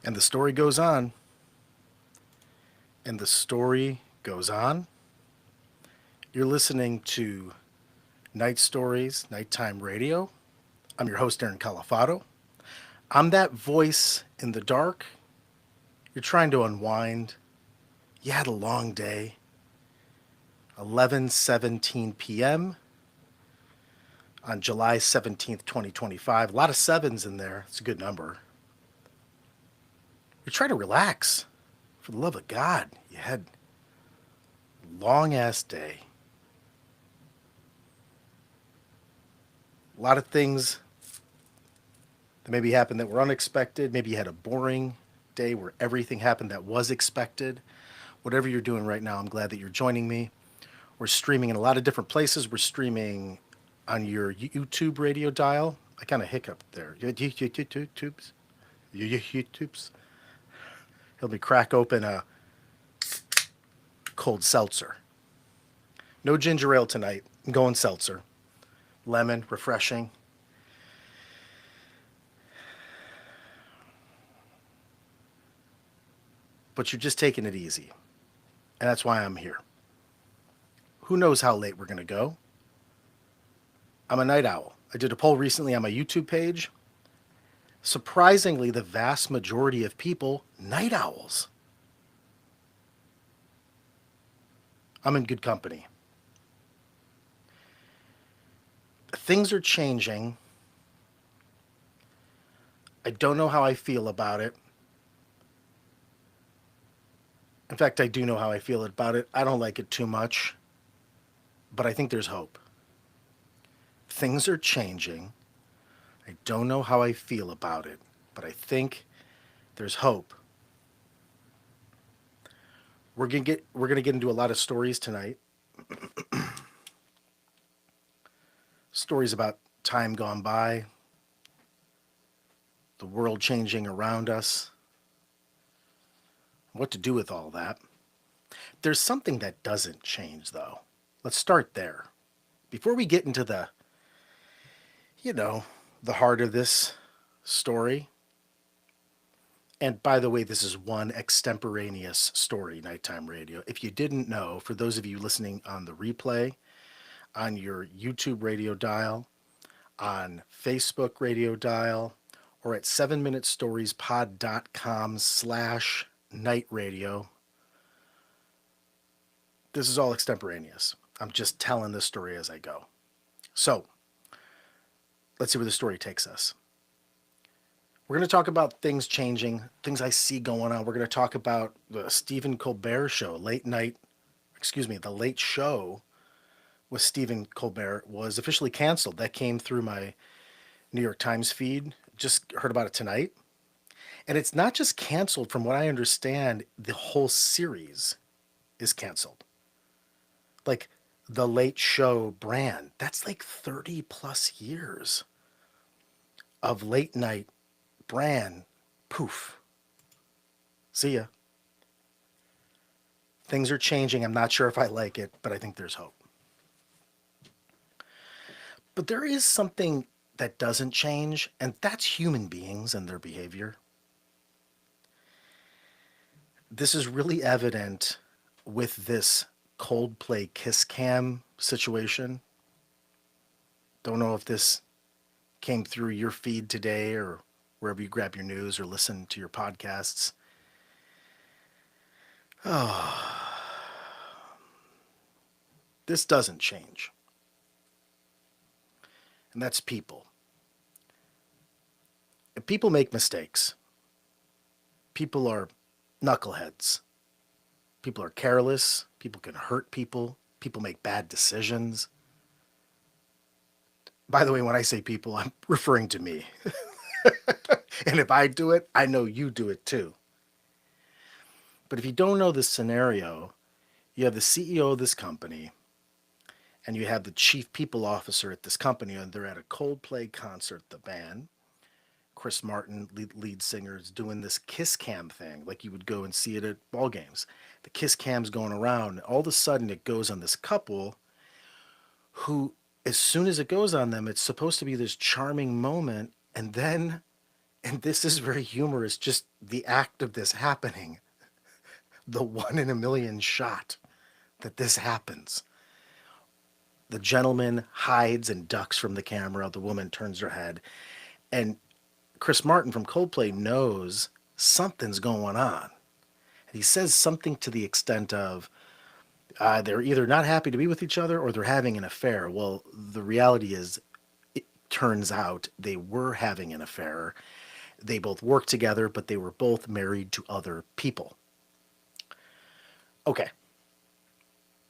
And the story goes on, and the story goes on. You're listening to Night Stories, Nighttime Radio. I'm your host, Aaron Calafato. I'm that voice in the dark. You're trying to unwind. You had a long day. 11:17 p.m. on July 17th, 2025. A lot of sevens in there. It's a good number. You're trying to relax. For the love of God, you had a long ass day. A lot of things that maybe happened that were unexpected. Maybe you had a boring day where everything happened that was expected. Whatever you're doing right now, I'm glad that you're joining me. We're streaming in a lot of different places. We're streaming on your YouTube radio dial. I kind of hiccuped there. YouTubes. YouTubes. Help me crack open a cold seltzer. No ginger ale tonight. I'm going seltzer. Lemon, refreshing. But you're just taking it easy. And that's why I'm here. Who knows how late we're going to go? I'm a night owl. I did a poll recently on my YouTube page. Surprisingly, the vast majority of people, night owls. I'm in good company. Things are changing. I don't know how I feel about it. In fact, I do know how I feel about it. I don't like it too much, but I think there's hope. Things are changing. I don't know how I feel about it, but I think there's hope. We're gonna get into a lot of stories tonight. Stories about time gone by, the world changing around us, what to do with all that. There's something that doesn't change though. Let's start there. Before we get into you know, the heart of this story. And by the way, this is one extemporaneous story, Nighttime Radio. If you didn't know, for those of you listening on the replay, on your YouTube radio dial, on Facebook radio dial, or at 7minutestoriespod.com/night radio, this is all extemporaneous. I'm just telling this story as I go. So, let's see where the story takes us. We're going to talk about things changing, things I see going on. We're going to talk about the Stephen Colbert show, the late show with Stephen Colbert was officially canceled. That came through my New York Times feed. Just heard about it tonight. And it's not just canceled, from what I understand, the whole series is canceled. Like the Late Show brand, that's like 30 plus years of late night brand. Poof. See ya. Things are changing. I'm not sure if I like it, but I think there's hope. But there is something that doesn't change, and that's human beings and their behavior. This is really evident with this Coldplay kiss cam situation. Don't know if this came through your feed today or wherever you grab your news or listen to your podcasts. Oh, this doesn't change. And that's people. If people make mistakes. People are knuckleheads. People are careless. People can hurt people. People make bad decisions. By the way, when I say people, I'm referring to me. And if I do it, I know you do it too. But if you don't know this scenario, you have the CEO of this company and you have the chief people officer at this company, and they're at a Coldplay concert, the band. Chris Martin, lead singer, is doing this kiss cam thing, like you would go and see it at ball games. The kiss cam's going around, and all of a sudden it goes on this couple who, as soon as it goes on them, it's supposed to be this charming moment, and then And this is very humorous, just the act of this happening, the 1 in a million shot that this happens. The gentleman hides and ducks from the camera. The woman turns her head. And Chris Martin from Coldplay knows something's going on. And he says something to the extent of, they're either not happy to be with each other or they're having an affair. Well, the reality is, it turns out they were having an affair. They both worked together, but they were both married to other people. Okay,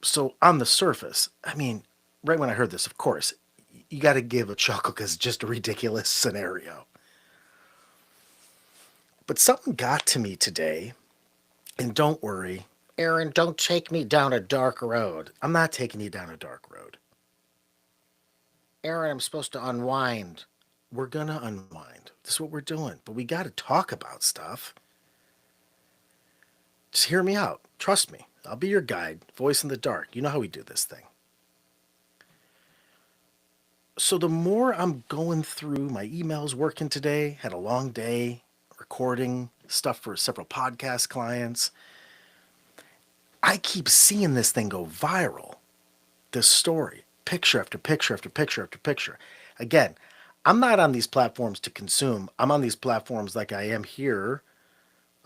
so on the surface, I mean, right when I heard this, of course, you got to give a chuckle because it's just a ridiculous scenario. But something got to me today, and don't worry, Aaron, don't take me down a dark road. I'm not taking you down a dark road. Aaron, I'm supposed to unwind. We're going to unwind. This is what we're doing. But we got to talk about stuff. Just hear me out. Trust me. I'll be your guide, voice in the dark. You know how we do this thing. So the more I'm going through my emails, working today, had a long day, recording stuff for several podcast clients, I keep seeing this thing go viral. This story, picture after picture after picture after picture. Again, I'm not on these platforms to consume. I'm on these platforms like I am here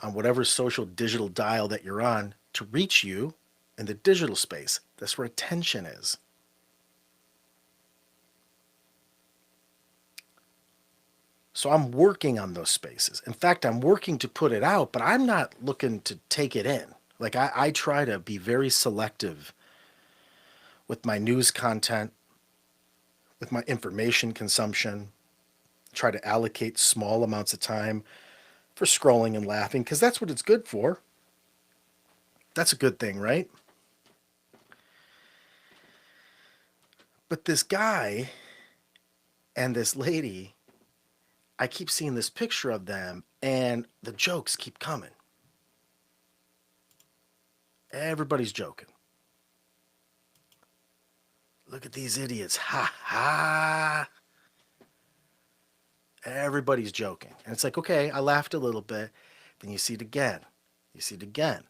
on whatever social digital dial that you're on to reach you in the digital space. That's where attention is. So I'm working on those spaces. In fact, I'm working to put it out, but I'm not looking to take it in. Like I try to be very selective with my news content, with my information consumption, try to allocate small amounts of time for scrolling and laughing because that's what it's good for. That's a good thing, right? But this guy and this lady, I keep seeing this picture of them and the jokes keep coming. Everybody's joking. Look at these idiots. Ha ha. Everybody's joking. And it's like, okay, I laughed a little bit. Then you see it again. You see it again.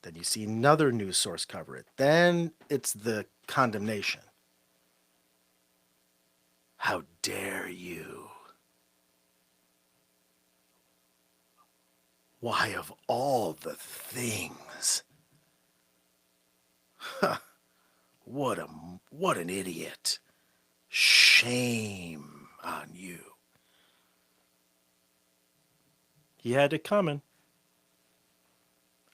Then you see another news source cover it. Then it's the condemnation. How dare you? Why, of all the things? Huh, what a what an idiot. Shame on you. He had it coming.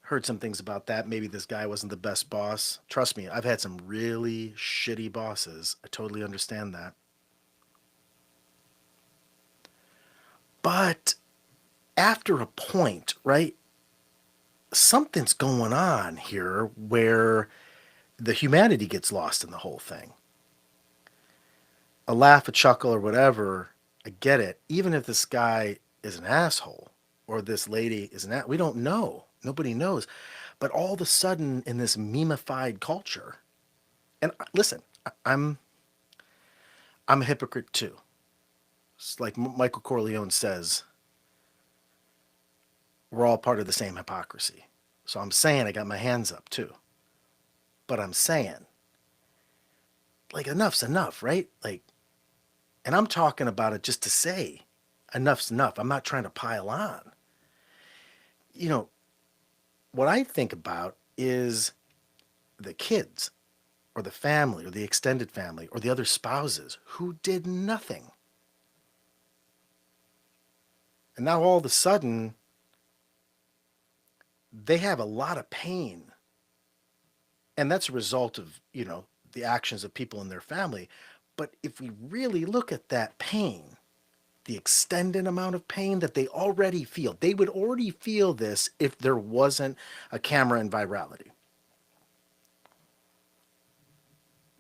Heard some things about that. Maybe this guy wasn't the best boss. Trust me, I've had some really shitty bosses. I totally understand that. But after a point, right, something's going on here where the humanity gets lost in the whole thing. A laugh, a chuckle, or whatever, I get it. Even if this guy is an asshole or this lady is we don't know. Nobody knows. But all of a sudden, in this memeified culture, and listen, I'm I'm a hypocrite too. It's like Michael Corleone says, we're all part of the same hypocrisy. So I'm saying I got my hands up too. But I'm saying, like, enough's enough, right? Like, and I'm talking about it just to say enough's enough. I'm not trying to pile on. You know, what I think about is the kids or the family or the extended family or the other spouses who did nothing. And now all of a sudden, they have a lot of pain. And that's a result of, the actions of people in their family. But if we really look at that pain, the extended amount of pain that they already feel, they would already feel this if there wasn't a camera and virality.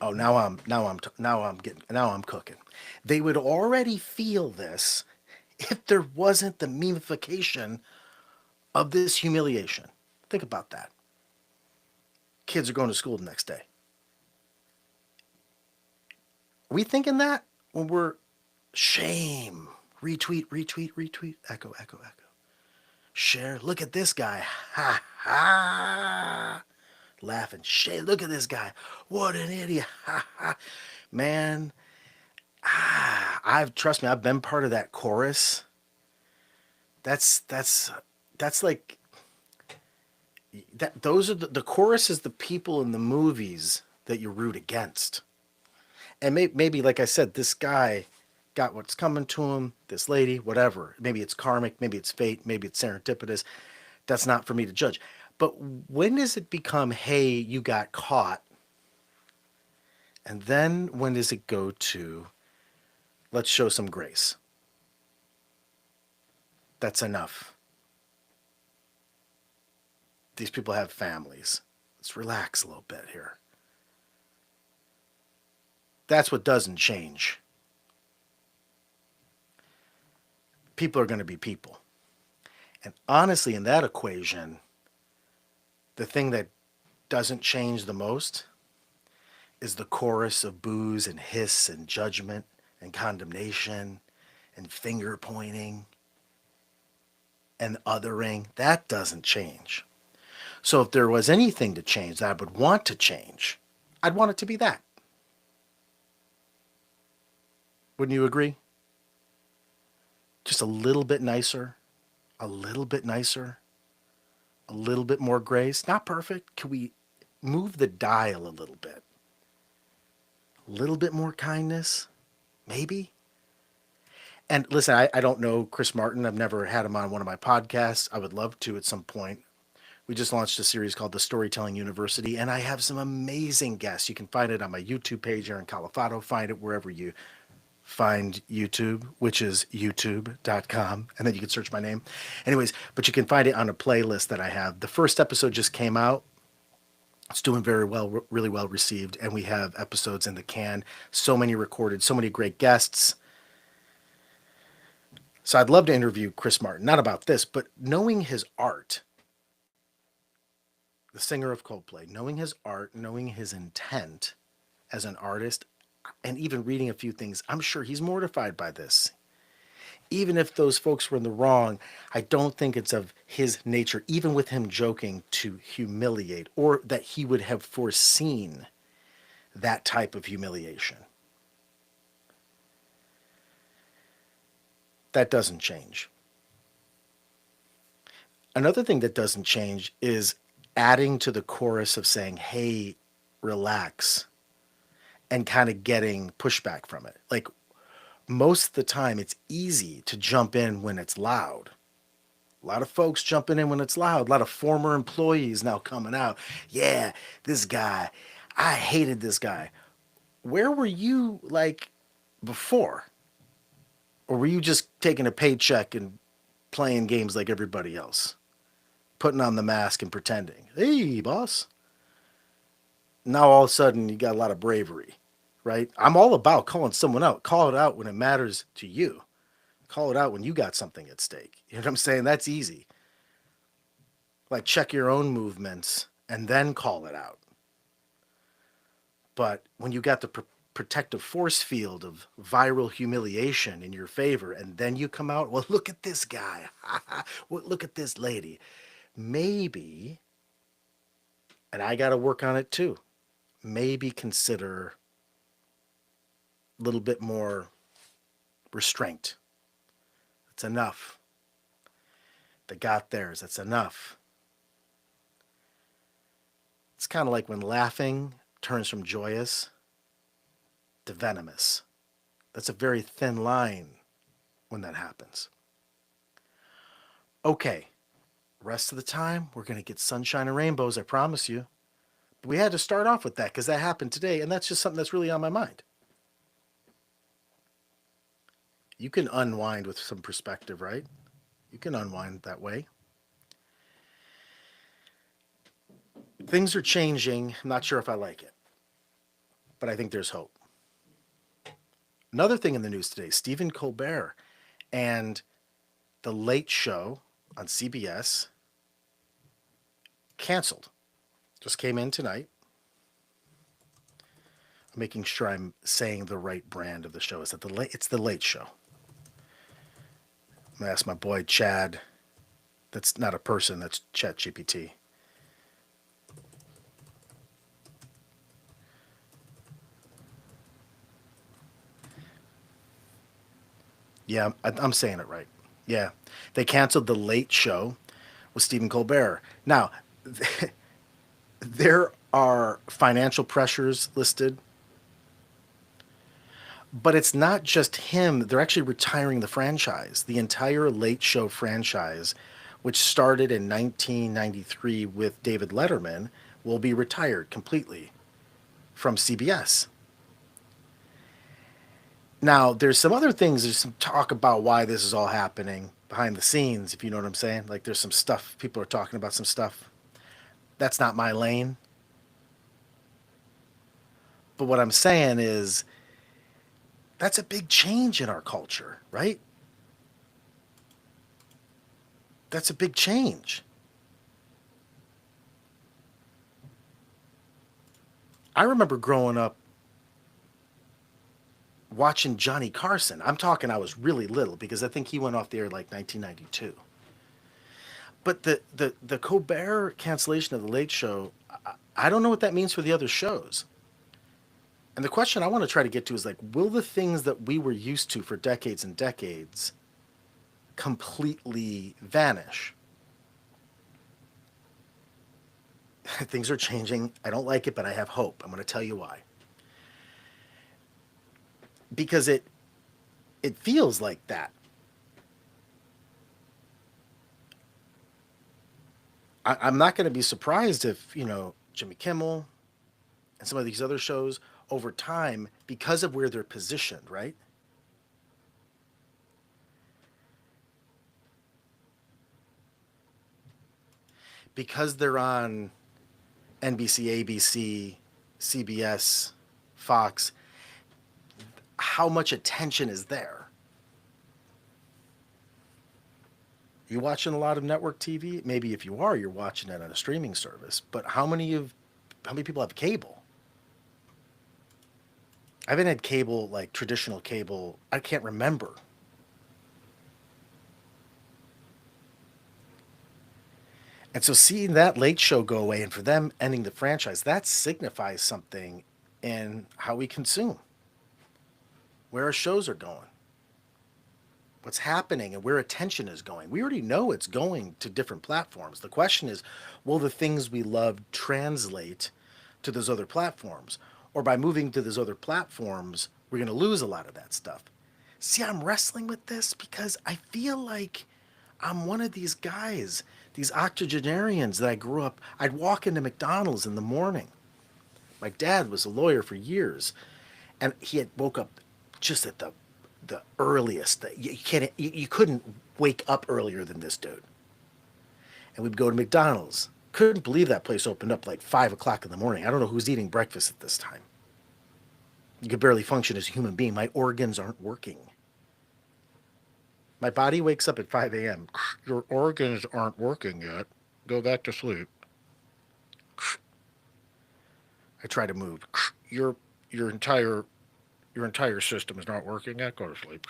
Oh, now I'm cooking. They would already feel this if there wasn't the memification of this humiliation. Think about that. Kids are going to school the next day. Are we thinking that when we're shame? Retweet, retweet, retweet. Echo, echo, echo. Share. Look at this guy. Ha ha. Laughing. Share. Look at this guy. What an idiot. Ha ha. Man, trust me, I've been part of that chorus. That's like that. Those are the chorus is the people in the movies that you root against. And maybe, like I said, this guy got what's coming to him, this lady, whatever. Maybe it's karmic, maybe it's fate, maybe it's serendipitous. That's not for me to judge. But when does it become, hey, you got caught? And then when does it go to, let's show some grace? That's enough. These people have families. Let's relax a little bit here. That's what doesn't change. People are going to be people. And honestly, in that equation, the thing that doesn't change the most is the chorus of boos and hiss and judgment and condemnation and finger pointing and othering. That doesn't change. So if there was anything to change that I would want to change, I'd want it to be that. Wouldn't you agree? Just a little bit nicer, a little bit nicer, a little bit more grace. Not perfect. Can we move the dial a little bit? A little bit more kindness, maybe? And listen, I don't know Chris Martin. I've never had him on one of my podcasts. I would love to at some point. We just launched a series called The Storytelling University, and I have some amazing guests. You can find it on my YouTube page, Aaron Calafato. Find it wherever you find YouTube, which is youtube.com, and then you can search my name. Anyways, but you can find it on a playlist that I have. The first episode just came out. It's doing very well, really well received, and we have episodes in the can. So many recorded, so many great guests. So I'd love to interview Chris Martin, not about this, but knowing his art, the singer of Coldplay, knowing his art, knowing his intent as an artist, and even reading a few things, I'm sure he's mortified by this. Even if those folks were in the wrong, I don't think it's of his nature, even with him joking, to humiliate, or that he would have foreseen that type of humiliation. That doesn't change. Another thing that doesn't change is adding to the chorus of saying, hey, relax, and kind of getting pushback from it. Like, most of the time, it's easy to jump in when it's loud. A lot of folks jumping in when it's loud. A lot of former employees now coming out. Yeah, this guy, I hated this guy. Where were you, like, before? Or were you just taking a paycheck and playing games like everybody else? Putting on the mask and pretending. Hey, boss. Now all of a sudden you got a lot of bravery, right? I'm all about calling someone out. Call it out when it matters to you. Call it out when you got something at stake. You know what I'm saying? That's easy. Like, check your own movements and then call it out. But when you got the protective force field of viral humiliation in your favor, and then you come out, well, look at this guy. Well, look at this lady. Maybe, and I got to work on it too, maybe consider a little bit more restraint. It's enough. They got theirs. That's enough. It's kind of like when laughing turns from joyous to venomous. That's a very thin line when that happens. Okay, rest of the time, we're going to get sunshine and rainbows, I promise you. But we had to start off with that because that happened today, and that's just something that's really on my mind. You can unwind with some perspective, right? You can unwind that way. Things are changing. I'm not sure if I like it, but I think there's hope. Another thing in the news today, Stephen Colbert and The Late Show on CBS canceled. Just came in tonight. I'm making sure I'm saying the right brand of the show. Is that it's The Late Show. I'm gonna ask my boy Chad. That's not a person. That's Chat GPT. Yeah, I'm saying it right. Yeah, they canceled the Late Show with Stephen Colbert. Now, there are financial pressures listed, but it's not just him. They're actually retiring the franchise. The entire Late Show franchise, which started in 1993 with David Letterman, will be retired completely from CBS. Now, there's some other things. There's some talk about why this is all happening behind the scenes, if you know what I'm saying. Like, there's some stuff, people are talking about some stuff. That's not my lane. But what I'm saying is, that's a big change in our culture, right? That's a big change. I remember growing up watching Johnny Carson. I'm talking I was really little because I think he went off the air like 1992. But the Colbert cancellation of the Late Show, I don't know what that means for the other shows. And the question I want to try to get to is like, will the things that we were used to for decades and decades completely vanish? Things are changing. I don't like it, but I have hope. I'm going to tell you why. Because it feels like that. I'm not going to be surprised if, Jimmy Kimmel and some of these other shows over time, because of where they're positioned, right? Because they're on NBC, ABC, CBS, Fox, how much attention is there? You watching a lot of network TV? Maybe if you are, you're watching it on a streaming service. But how many people have cable? I haven't had cable, like traditional cable. I can't remember. And so seeing that Late Show go away and for them ending the franchise, that signifies something in how we consume, where our shows are going, what's happening, and where attention is going. We already know it's going to different platforms. The question is, will the things we love translate to those other platforms? Or by moving to those other platforms, we're going to lose a lot of that stuff. See, I'm wrestling with this because I feel like I'm one of these guys, these octogenarians that I grew up. I'd walk into McDonald's in the morning. My dad was a lawyer for years, and he had woke up just at the earliest. You couldn't wake up earlier than this dude. And we'd go to McDonald's. Couldn't believe that place opened up like 5 o'clock in the morning. I don't know who's eating breakfast at this time. You could barely function as a human being. My organs aren't working. My body wakes up at 5 a.m. Your organs aren't working yet. Go back to sleep. I try to move. Your your entire your entire system is not working yet. Go to sleep.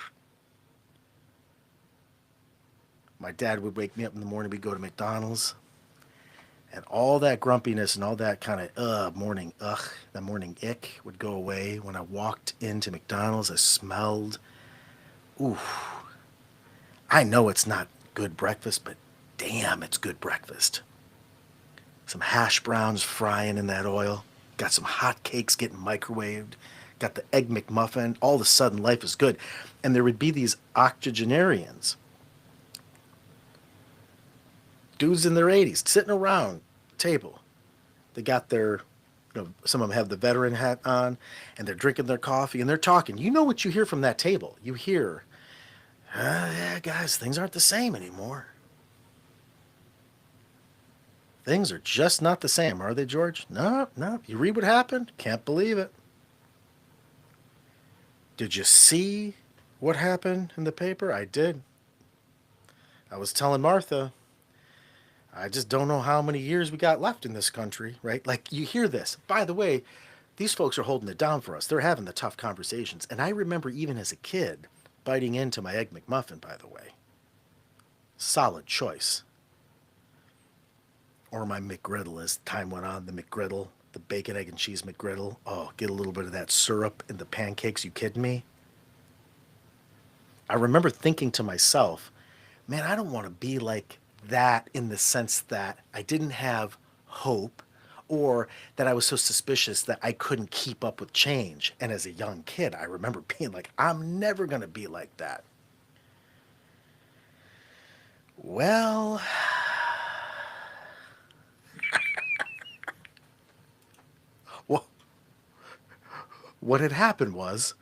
My dad would wake me up in the morning. We'd go to McDonald's, and all that grumpiness and all that kind of morning the morning ick would go away when I walked into McDonald's. I smelled. Ooh, I know it's not good breakfast, but damn, it's good breakfast. Some hash browns frying in that oil. Got some hot cakes getting microwaved. Got the egg McMuffin. All of a sudden, life is good. And there would be these octogenarians, dudes in their 80s, sitting around the table. They got their, some of them have the veteran hat on, and they're drinking their coffee and they're talking. You know what you hear from that table? You hear, yeah, guys, things aren't the same anymore. Things are just not the same, are they, George? No, no. You read what happened? Can't believe it. Did you see what happened in the paper? I did. I was telling Martha, I just don't know how many years we got left in this country, right? Like, you hear this. By the way, these folks are holding it down for us. They're having the tough conversations. And I remember even as a kid biting into my Egg McMuffin, by the way. Solid choice. Or my McGriddle, as time went on, the McGriddle, the bacon, egg, and cheese McGriddle. Oh, get a little bit of that syrup in the pancakes. You kidding me? I remember thinking to myself, man, I don't want to be like that in the sense that I didn't have hope or that I was so suspicious that I couldn't keep up with change. And as a young kid, I remember being like, I'm never going to be like that. Well, wha- what had happened was,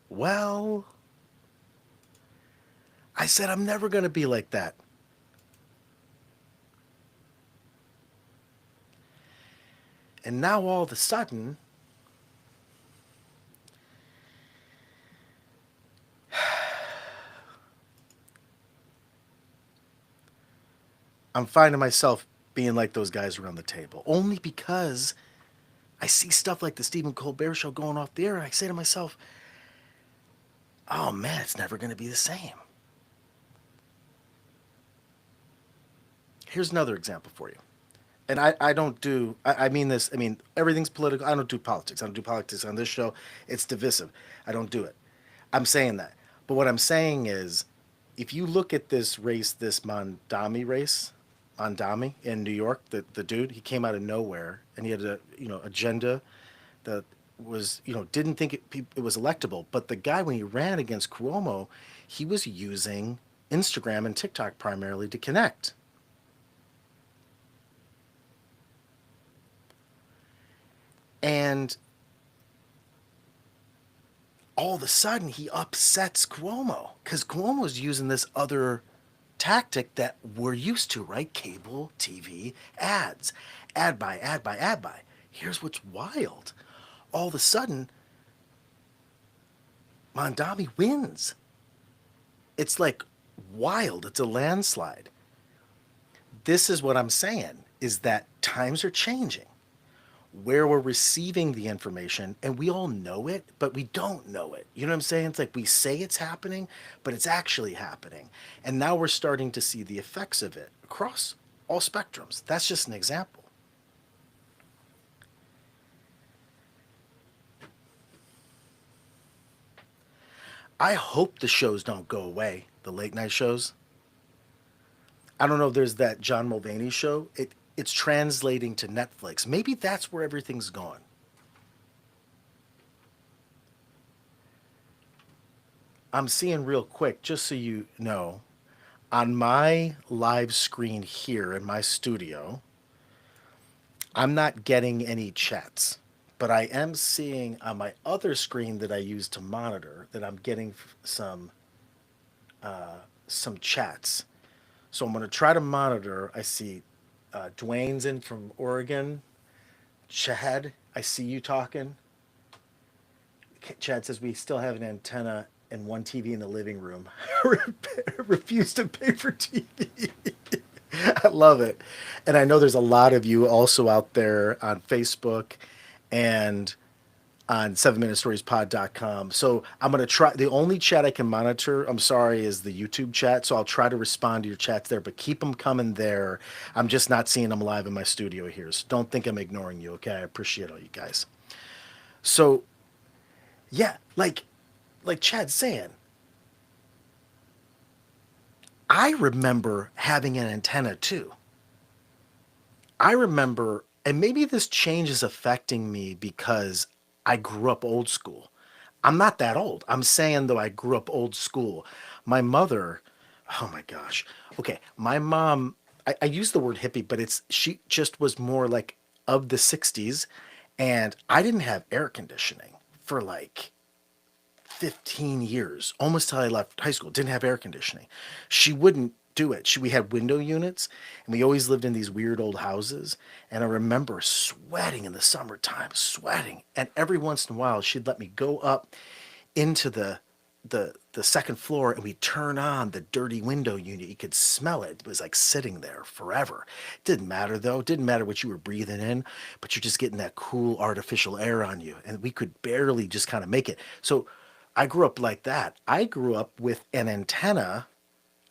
well, I said, I'm never going to be like that. And now all of a sudden, I'm finding myself being like those guys around the table only because I see stuff like the Stephen Colbert show going off the air, and I say to myself, oh man, it's never going to be the same. Here's another example for you. And I don't do, I mean this, I mean, everything's political. I don't do politics. I don't do politics on this show. It's divisive. I don't do it. I'm saying that. But what I'm saying is, if you look at this race, this Mondami race, Mondami in New York, the dude, he came out of nowhere and he had a, agenda that was, didn't think it was electable. But the guy, when he ran against Cuomo, he was using Instagram and TikTok primarily to connect. And all of a sudden, he upsets Cuomo because Cuomo's using this other tactic that we're used to, right? Cable TV ads, ad buy, ad buy, ad buy. Here's what's wild. All of a sudden, Mondami wins. It's like wild. It's a landslide. This is what I'm saying is that times are changing where we're receiving the information and we all know it, but we don't know it. You know what I'm saying? It's like we say it's happening, but it's actually happening. And now we're starting to see the effects of it across all spectrums. That's just an example. I hope the shows don't go away, the late night shows. I don't know if there's that John Mulvaney show. It's translating to Netflix. Maybe that's where everything's going. I'm seeing real quick, just so you know, on my live screen here in my studio, I'm not getting any chats, but I am seeing on my other screen that I use to monitor that I'm getting some chats. So I'm going to try to monitor. I see Dwayne's in from Oregon. Chad, I see you talking. Chad says we still have an antenna and one TV in the living room. Refuse to pay for TV. I love it. And I know there's a lot of you also out there on Facebook and on 7minutestoriespod.com. So I'm going to try. The only chat I can monitor, I'm sorry, is the YouTube chat. So I'll try to respond to your chats there, but keep them coming there. I'm just not seeing them live in my studio here. So don't think I'm ignoring you, okay? I appreciate all you guys. So yeah, like Chad's saying, I remember having an antenna too. I remember, and maybe this change is affecting me because I grew up old school. I'm not that old. I'm saying though I grew up old school. My mother, oh my gosh. Okay, my mom, I use the word hippie, but she just was more like of the 60s, and I didn't have air conditioning for like 15 years, almost till I left high school, didn't have air conditioning. She wouldn't do it. We had window units and we always lived in these weird old houses. And I remember sweating in the summertime, sweating. And every once in a while, she'd let me go up into the second floor and we turn on the dirty window unit. You could smell it. It was like sitting there forever. It didn't matter though. It didn't matter what you were breathing in, but you're just getting that cool artificial air on you. And we could barely just kind of make it. So I grew up like that. I grew up with an antenna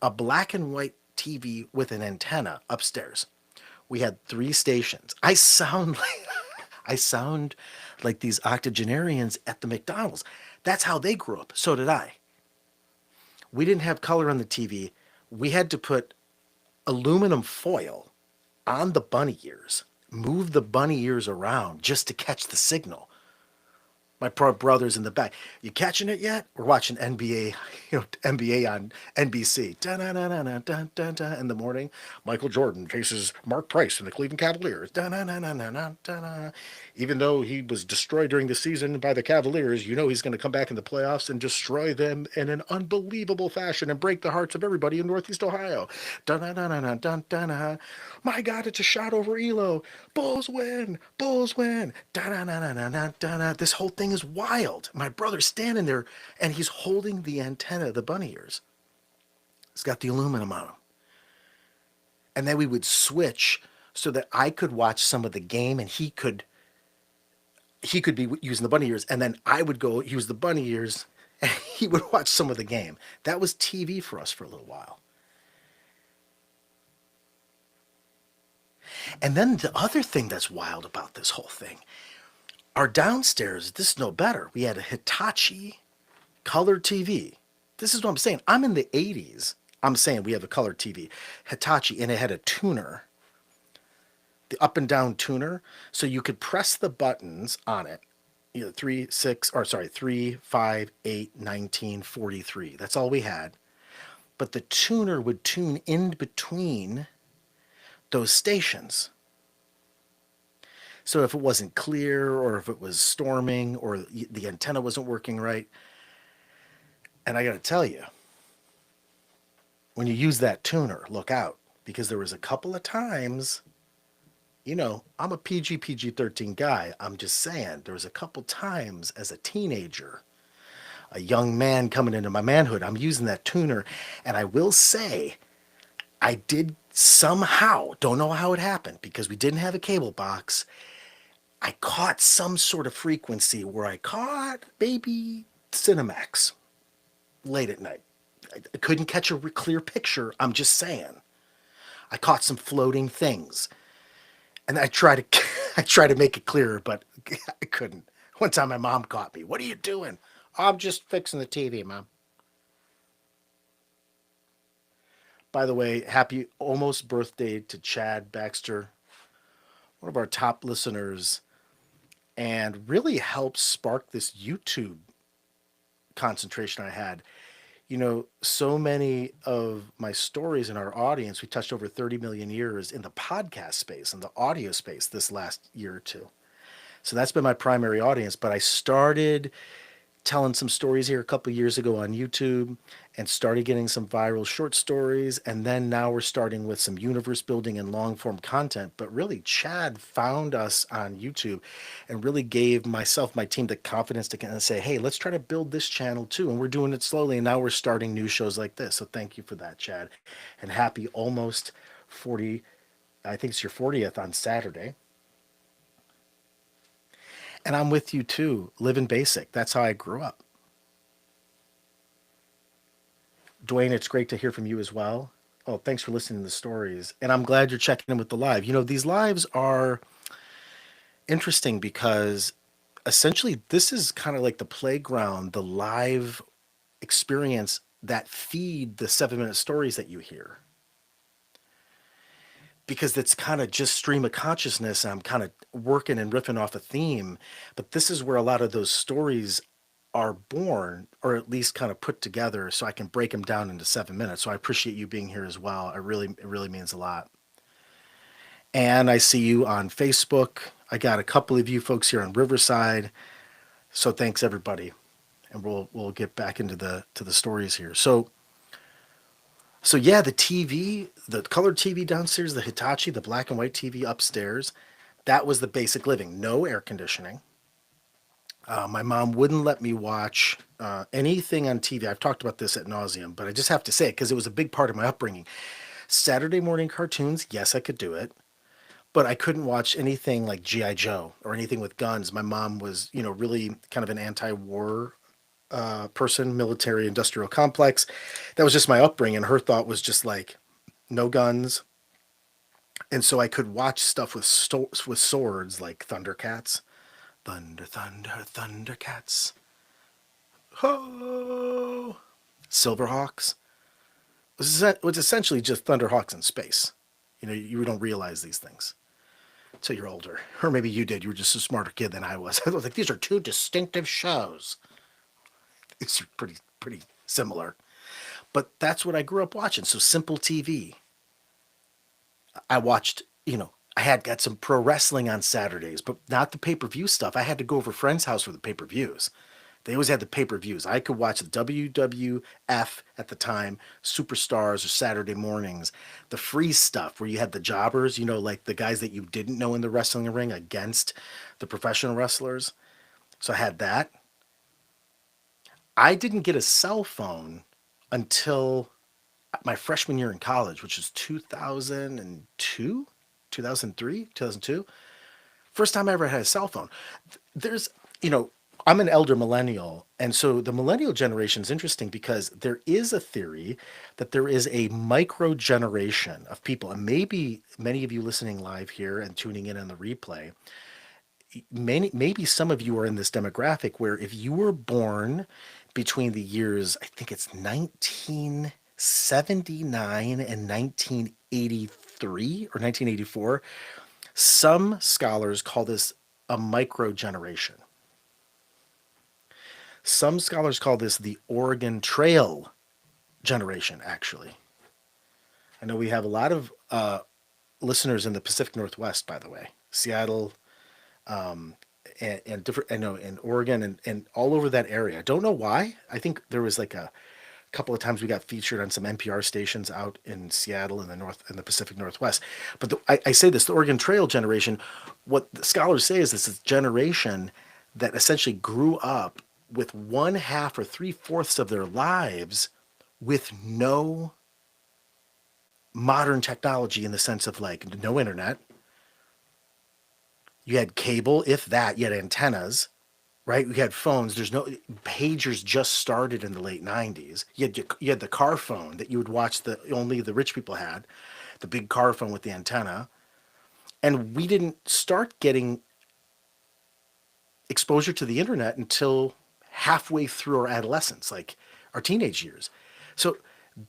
a black and white TV with an antenna upstairs. We had three stations. I sound like these octogenarians at the McDonald's. That's how they grew up. So did I. We didn't have color on the TV. We had to put aluminum foil on the bunny ears, move the bunny ears around just to catch the signal. My brother's in the back. You catching it yet? We're watching NBA, NBA on NBC. Dun-dun-dun-dun-dun-dun-dun. In the morning, Michael Jordan faces Mark Price from the Cleveland Cavaliers. Dun-dun-dun-dun-dun-dun-dun. Even though he was destroyed during the season by the Cavaliers, you know he's going to come back in the playoffs and destroy them in an unbelievable fashion and break the hearts of everybody in Northeast Ohio. Dun-dun-dun-dun-dun-dun-dun. My God, it's a shot over Elo. Bulls win. Bulls win. Dun-dun-dun-dun-dun-dun. This whole thing is wild. My brother's standing there and he's holding the antenna of the bunny ears. It's got the aluminum on them. And then we would switch so that I could watch some of the game and he could be using the bunny ears, and then I would go use the bunny ears and he would watch some of the game. That was TV for us for a little while. And then the other thing that's wild about this whole thing, our downstairs, this is no better. We had a Hitachi color TV. This is what I'm saying. I'm in the 80s. I'm saying we have a color TV, Hitachi, and it had a tuner, the up and down tuner, so you could press the buttons on it. You know, 3, 6, or sorry, 3, 5, 8, 19, 43. That's all we had. But the tuner would tune in between those stations. So if it wasn't clear or if it was storming or the antenna wasn't working right, and I got to tell you, when you use that tuner, look out, because there was a couple of times, I'm a PG 13 guy. I'm just saying, there was a couple times as a teenager, a young man coming into my manhood, I'm using that tuner, and I will say, I did somehow, don't know how it happened, because we didn't have a cable box. I caught some sort of frequency where I caught maybe Cinemax late at night. I couldn't catch a clear picture. I'm just saying. I caught some floating things, and I tried to I tried to make it clearer, but I couldn't. One time, my mom caught me. What are you doing? I'm just fixing the TV, Mom. By the way, happy almost birthday to Chad Baxter, one of our top listeners, and really helped spark this YouTube concentration I had. So many of my stories in our audience, we touched over 30 million years in the podcast space and the audio space this last year or two. So that's been my primary audience. But I started telling some stories here a couple of years ago on YouTube and started getting some viral short stories. And then now we're starting with some universe building and long form content. But really, Chad found us on YouTube and really gave myself, my team, the confidence to kind of say, hey, let's try to build this channel too. And we're doing it slowly. And now we're starting new shows like this. So thank you for that, Chad. And happy almost 40, I think it's your 40th on Saturday. And I'm with you too, living basic. That's how I grew up. Dwayne, it's great to hear from you as well. Oh, thanks for listening to the stories. And I'm glad you're checking in with the live. These lives are interesting because essentially this is kind of like the playground, the live experience that feed the 7-minute stories that you hear. Because it's kind of just stream of consciousness. I'm kind of working and riffing off a theme, but this is where a lot of those stories are born, or at least kind of put together, so I can break them down into 7 minutes. So I appreciate you being here as well. It really means a lot. And I see you on Facebook. I got a couple of you folks here on Riverside. So thanks everybody, and we'll get back into the stories here. So yeah, the TV, the colored TV downstairs, the Hitachi, the black and white TV upstairs, that was the basic living. No air conditioning. My mom wouldn't let me watch anything on TV. I've talked about this at nauseum, but I just have to say it because it was a big part of my upbringing. Saturday morning cartoons, yes, I could do it, but I couldn't watch anything like G.I. Joe or anything with guns. My mom was, really kind of an anti-war person, military industrial complex. That was just my upbringing. Her thought was just like no guns, and so I could watch stuff with with swords like Thundercats, Thunder, Thunder, Thundercats, ho, Silverhawks. It was essentially just Thunderhawks in space. You know, you don't realize these things until you're older, or maybe you did. You were just a smarter kid than I was. I was like, these are two distinctive shows. These are pretty similar. But that's what I grew up watching. So simple TV. I watched, I had got some pro wrestling on Saturdays, but not the pay per view stuff. I had to go over friends' house for the pay per views. They always had the pay per views. I could watch the WWF at the time, Superstars or Saturday mornings, the free stuff where you had the jobbers, like the guys that you didn't know in the wrestling ring against the professional wrestlers. So I had that. I didn't get a cell phone until my freshman year in college, which was 2002, 2003, 2002. First time I ever had a cell phone. There's, you know, I'm an elder millennial. And so the millennial generation is interesting because there is a theory that there is a micro generation of people. And maybe many of you listening live here and tuning in on the replay, maybe some of you are in this demographic where if you were born between the years, I think it's 1979 and 1983 or 1984, some scholars call this a micro generation. Some scholars call this the Oregon Trail generation, actually. I know we have a lot of listeners in the Pacific Northwest, by the way. Seattle, and different, I know, in Oregon and all over that area. I don't know why. I think there was like a couple of times we got featured on some NPR stations out in Seattle in the Pacific Northwest. But I say this, the Oregon Trail generation, what the scholars say is this is a generation that essentially grew up with one half or three-fourths of their lives with no modern technology in the sense of like no internet. You had cable, if that, you had antennas, right? We had phones. There's no pagers just started in the late 90s. You had the car phone that you would watch only the rich people had, the big car phone with the antenna. And we didn't start getting exposure to the internet until halfway through our adolescence, like our teenage years. So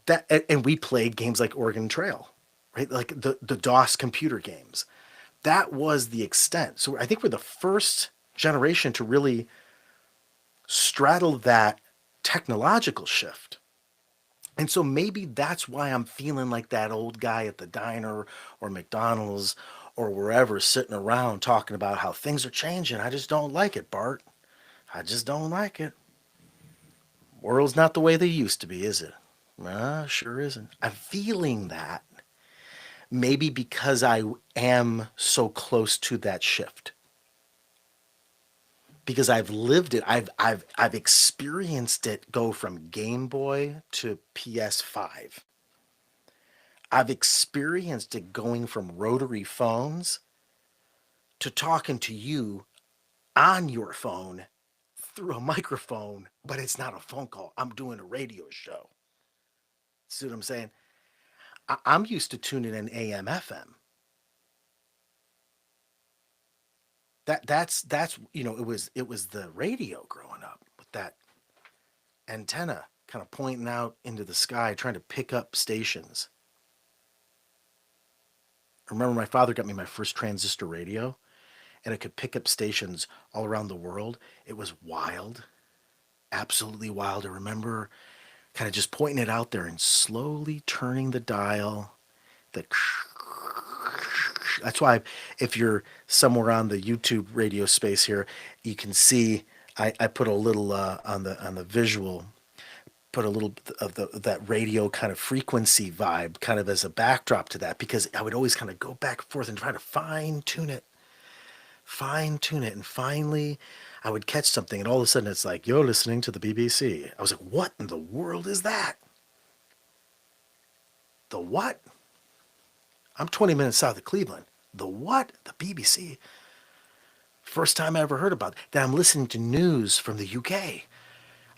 that, and we played games like Oregon Trail, right? Like the DOS computer games. That was the extent. So I think we're the first generation to really straddle that technological shift. And so maybe that's why I'm feeling like that old guy at the diner or McDonald's or wherever sitting around talking about how things are changing. I just don't like it, Bart. I just don't like it. World's not the way they used to be, is it? Sure isn't. I'm feeling that. Maybe because I am so close to that shift. Because I've lived it. I've experienced it go from Game Boy to PS5. I've experienced it going from rotary phones to talking to you on your phone through a microphone, but it's not a phone call. I'm doing a radio show. See what I'm saying? I'm used to tuning in AM FM. That's it was the radio growing up with that antenna kind of pointing out into the sky trying to pick up stations. I remember my father got me my first transistor radio and it could pick up stations all around the world. It was wild, absolutely wild. I remember kind of just pointing it out there and slowly turning the dial. The That's why if you're somewhere on the YouTube radio space here, you can see I put a little on the visual, put a little of that radio kind of frequency vibe kind of as a backdrop to that because I would always kind of go back and forth and try to fine tune it, and finally I would catch something and all of a sudden it's like you're listening to the BBC. I was like, what in the world is that? The what? I'm 20 minutes south of Cleveland. The what? The BBC. First time I ever heard about it. Then I'm listening to news from the UK.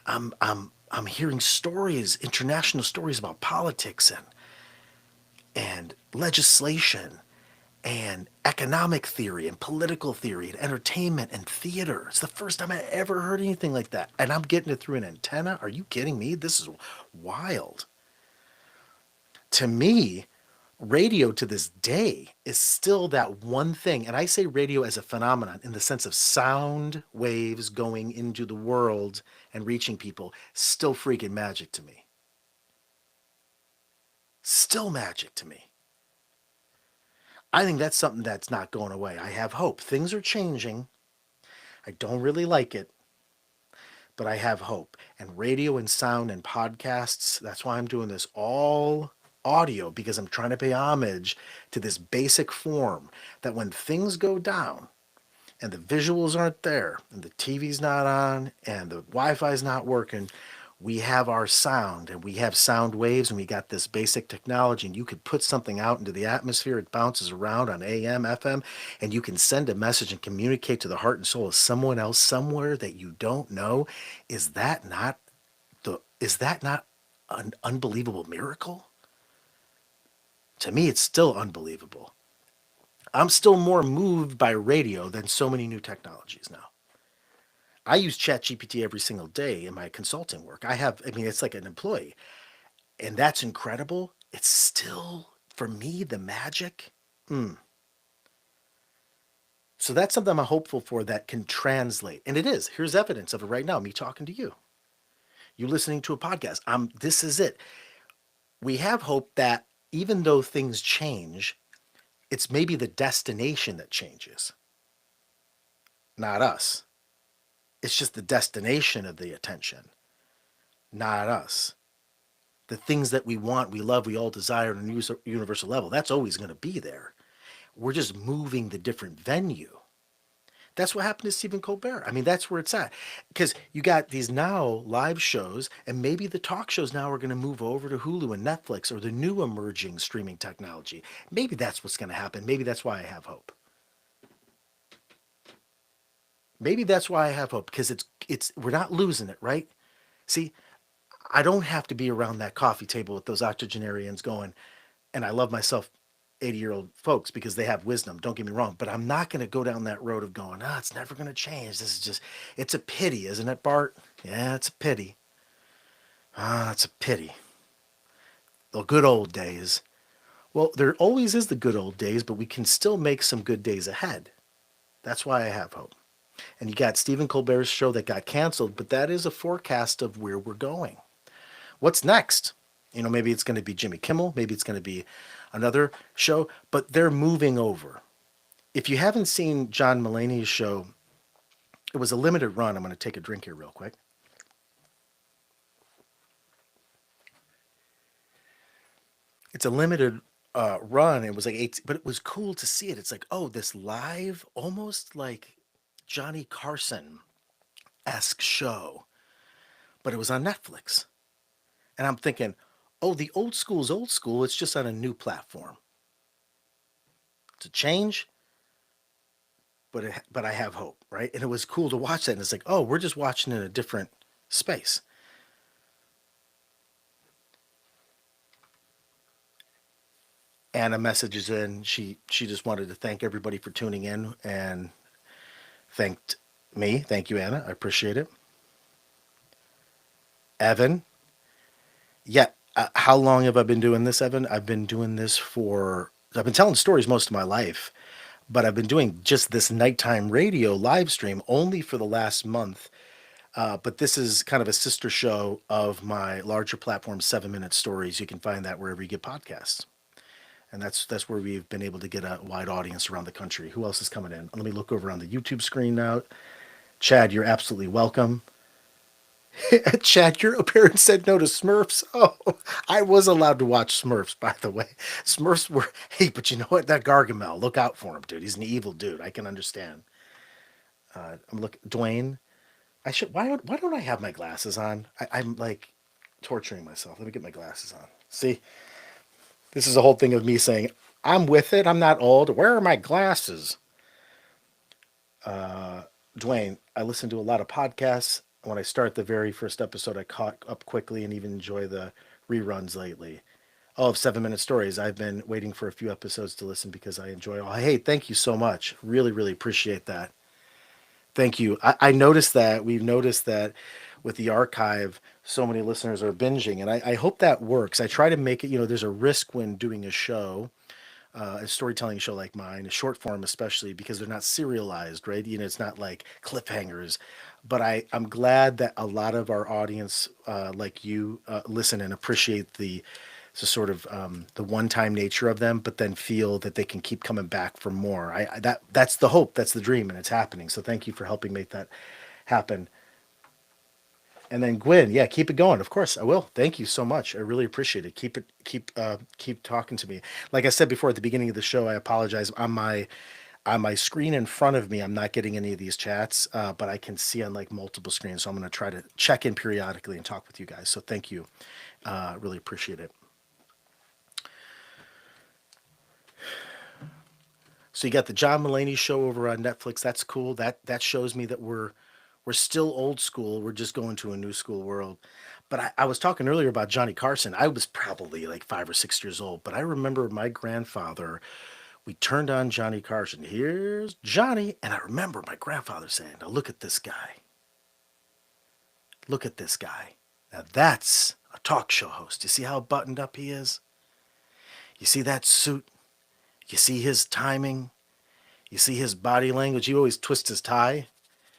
I'm hearing stories, international stories about politics and legislation and economic theory and political theory and entertainment and theater. It's the first time I ever heard anything like that. And I'm getting it through an antenna. Are you kidding me? This is wild. To me, radio to this day is still that one thing. And I say radio as a phenomenon in the sense of sound waves going into the world and reaching people, still freaking magic to me. Still magic to me. I think that's something that's not going away. I have hope. Things are changing. I don't really like it, but I have hope. And radio and sound and podcasts, that's why I'm doing this all audio, because I'm trying to pay homage to this basic form that when things go down and the visuals aren't there and the TV's not on and the Wi-Fi's not working, we have our sound and we have sound waves and we got this basic technology, and you could put something out into the atmosphere. It bounces around on AM, FM, and you can send a message and communicate to the heart and soul of someone else somewhere that you don't know. Is that not an unbelievable miracle? To me, it's still unbelievable. I'm still more moved by radio than so many new technologies now. I use ChatGPT every single day in my consulting work. I mean, it's like an employee, and that's incredible. It's still, for me, the magic. Mm. So that's something I'm hopeful for that can translate. And it is. Here's evidence of it right now, me talking to you. You listening to a podcast. This is it. We have hope that even though things change, it's maybe the destination that changes, not us. It's just the destination of the attention, not us. The things that we want, we love, we all desire on a universal level, that's always going to be there. We're just moving the different venue. That's what happened to Stephen Colbert. I mean, that's where it's at. Because you got these now live shows, and maybe the talk shows now are going to move over to Hulu and Netflix or the new emerging streaming technology. Maybe that's what's going to happen. Maybe that's why I have hope. Maybe that's why I have hope, because it's we're not losing it, right? See, I don't have to be around that coffee table with those octogenarians going, and I love myself 80-year-old folks because they have wisdom, don't get me wrong, but I'm not going to go down that road of going, it's never going to change. This is just, it's a pity, isn't it, Bart? Yeah, it's a pity. It's a pity. The good old days. Well, there always is the good old days, but we can still make some good days ahead. That's why I have hope. And you got Stephen Colbert's show that got canceled, but that is a forecast of where we're going. What's next? Maybe it's going to be Jimmy Kimmel. Maybe it's going to be another show, but they're moving over. If you haven't seen John Mulaney's show, it was a limited run. I'm going to take a drink here real quick. It's a limited run. It was like 8, but it was cool to see it. It's like, this live, almost like Johnny Carson-esque show, but it was on Netflix. And I'm thinking, the old school's old school. It's just on a new platform. It's a change, but I have hope, right? And it was cool to watch that. And it's like, we're just watching in a different space. Anna messages in. She just wanted to thank everybody for tuning in and thanked me. Thank you, Anna. I appreciate it. Evan. Yeah. How long have I been doing this, Evan? I've been telling stories most of my life, but I've been doing just this nighttime radio live stream only for the last month. But this is kind of a sister show of my larger platform, 7-Minute Stories. You can find that wherever you get podcasts. And that's where we've been able to get a wide audience around the country. Who else is coming in? Let me look over on the YouTube screen now. Chad, you're absolutely welcome. Chad, your parents said no to Smurfs. I was allowed to watch Smurfs, by the way. Smurfs were, hey, but you know what? That Gargamel, look out for him, dude. He's an evil dude. I can understand. I'm looking, Dwayne. Why don't I have my glasses on? I'm like torturing myself. Let me get my glasses on. See, this is a whole thing of me saying, I'm with it. I'm not old. Where are my glasses? Dwayne, I listen to a lot of podcasts. when I start the very first episode, I caught up quickly and even enjoy the reruns lately. Oh, of 7 Minute Stories. I've been waiting for a few episodes to listen because I enjoy it all. Hey, thank you so much. Really, really appreciate that. Thank you. I noticed that we've noticed that with the archive, so many listeners are binging, and I hope that works. I try to make it, there's a risk when doing a show, a storytelling show like mine, a short form especially, because they're not serialized, right? It's not like cliffhangers. But I'm glad that a lot of our audience, like you, listen and appreciate the sort of the one-time nature of them, but then feel that they can keep coming back for more. That's the hope, that's the dream, and it's happening. So thank you for helping make that happen. And then Gwen, yeah, keep it going. Of course, I will. Thank you so much. I really appreciate it. Keep talking to me. Like I said before at the beginning of the show, I apologize. On my screen in front of me, I'm not getting any of these chats, but I can see on like multiple screens. So I'm going to try to check in periodically and talk with you guys. So thank you. Really appreciate it. So you got the John Mulaney show over on Netflix. That's cool. That shows me that we're still old school. We're just going to a new school world. But I was talking earlier about Johnny Carson. I was probably like 5 or 6 years old, but I remember my grandfather. We turned on Johnny Carson. Here's Johnny, and I remember my grandfather saying, "Now look at this guy. Look at this guy. Now that's a talk show host. You see how buttoned up he is? You see that suit? You see his timing? You see his body language? He always twists his tie.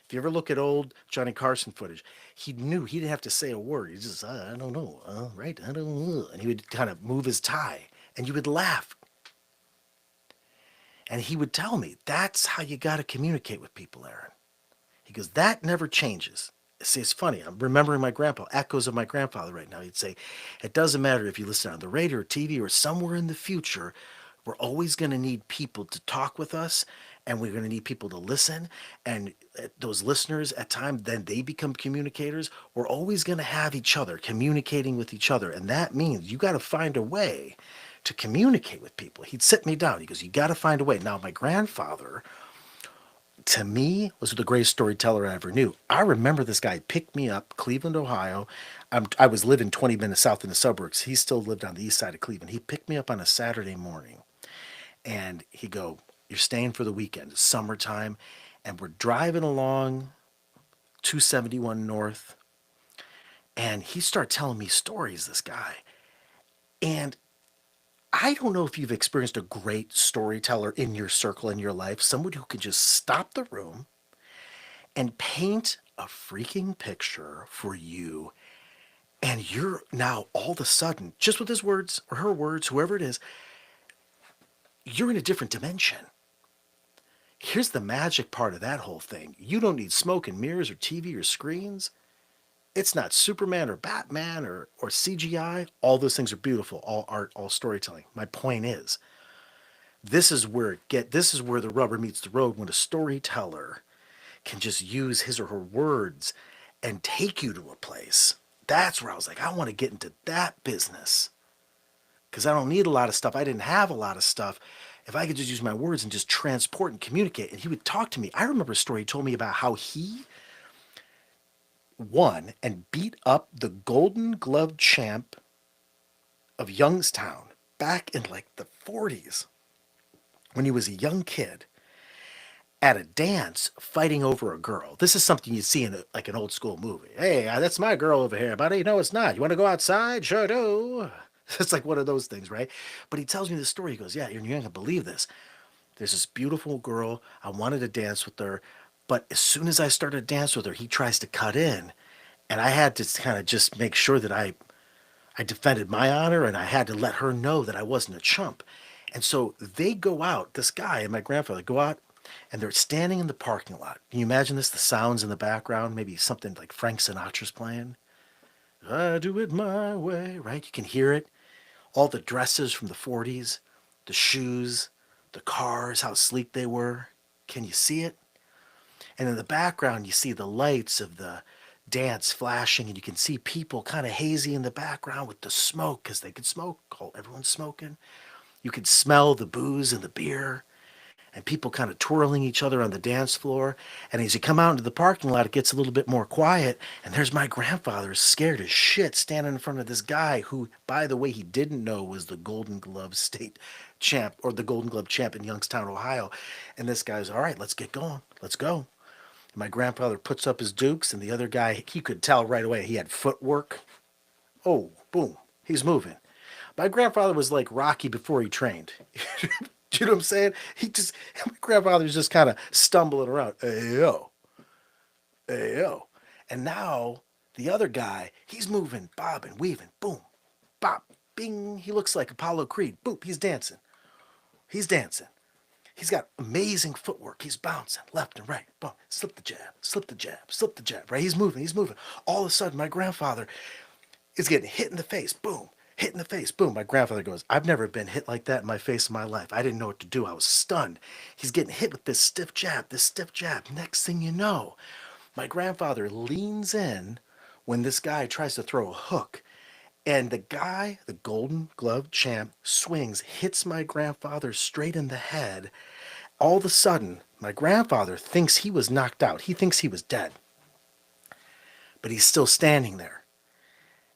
If you ever look at old Johnny Carson footage, he knew he didn't have to say a word. He just, I don't know, right? I don't know. And he would kind of move his tie, and you would laugh. And he would tell me, that's how you got to communicate with people, Aaron. He goes, that never changes. See, it's funny. I'm remembering my grandpa, echoes of my grandfather right now. He'd say, it doesn't matter if you listen on the radio or TV or somewhere in the future, we're always going to need people to talk with us, and we're going to need people to listen. And those listeners, at times, then they become communicators. We're always going to have each other communicating with each other. And that means you got to find a way to communicate with people. He'd sit me down. He goes, you got to find a way. Now, my grandfather, to me, was the greatest storyteller I ever knew. I remember this guy picked me up, Cleveland, Ohio. I was living 20 minutes south in the suburbs. He still lived on the east side of Cleveland. He picked me up on a Saturday morning, and he'd go, you're staying for the weekend. It's summertime, and we're driving along 271 North, and he started telling me stories, this guy. And I don't know if you've experienced a great storyteller in your circle in your life, someone who can just stop the room and paint a freaking picture for you. And you're now all of a sudden, just with his words or her words, whoever it is, you're in a different dimension. Here's the magic part of that whole thing. You don't need smoke and mirrors or TV or screens. It's not Superman or Batman or CGI. All those things are beautiful, all art, all storytelling. My point is, this is where the rubber meets the road when a storyteller can just use his or her words and take you to a place. That's where I was like, I want to get into that business because I don't need a lot of stuff. I didn't have a lot of stuff. If I could just use my words and just transport and communicate, and he would talk to me. I remember a story he told me about how he won and beat up the Golden Glove champ of Youngstown back in like the 40s when he was a young kid at a dance fighting over a girl. This is something you see in like an old school movie. Hey, that's my girl over here, buddy. No, it's not. You want to go outside? Sure do. It's like one of those things, right? But he tells me this story. He goes, yeah, you're not going to believe this. There's this beautiful girl. I wanted to dance with her. But as soon as I started to dance with her, he tries to cut in. And I had to kind of just make sure that I defended my honor and I had to let her know that I wasn't a chump. And so they go out, this guy and my grandfather go out and they're standing in the parking lot. Can you imagine this? The sounds in the background, maybe something like Frank Sinatra's playing. I do it my way, right? You can hear it. All the dresses from the 40s, the shoes, the cars, how sleek they were. Can you see it? And in the background, you see the lights of the dance flashing, and you can see people kind of hazy in the background with the smoke because they could smoke. Everyone's smoking. You could smell the booze and the beer. and people kind of twirling each other on the dance floor. And as you come out into the parking lot, it gets a little bit more quiet. And there's my grandfather, scared as shit, standing in front of this guy who, by the way, he didn't know was the Golden Glove state champ or the Golden Glove champ in Youngstown, Ohio. And this guy's, all right, let's get going. Let's go. And my grandfather puts up his dukes, and the other guy, he could tell right away he had footwork. Oh, boom, he's moving. My grandfather was like Rocky before he trained. Do you know what I'm saying? My grandfather's just kind of stumbling around. Hey, yo. Hey, yo. And now the other guy, he's moving, bobbing, weaving, boom, bop, bing. He looks like Apollo Creed. Boop, he's dancing. He's dancing. He's got amazing footwork. He's bouncing left and right. Boom, slip the jab, slip the jab, slip the jab, right? He's moving, he's moving. All of a sudden, my grandfather is getting hit in the face. Boom, hit in the face. Boom. My grandfather goes, I've never been hit like that in my face in my life. I didn't know what to do. I was stunned. He's getting hit with this stiff jab, this stiff jab. Next thing you know, my grandfather leans in when this guy tries to throw a hook. And the guy, the Golden Glove champ, swings, hits my grandfather straight in the head. All of a sudden, my grandfather thinks he was knocked out. He thinks he was dead. But he's still standing there.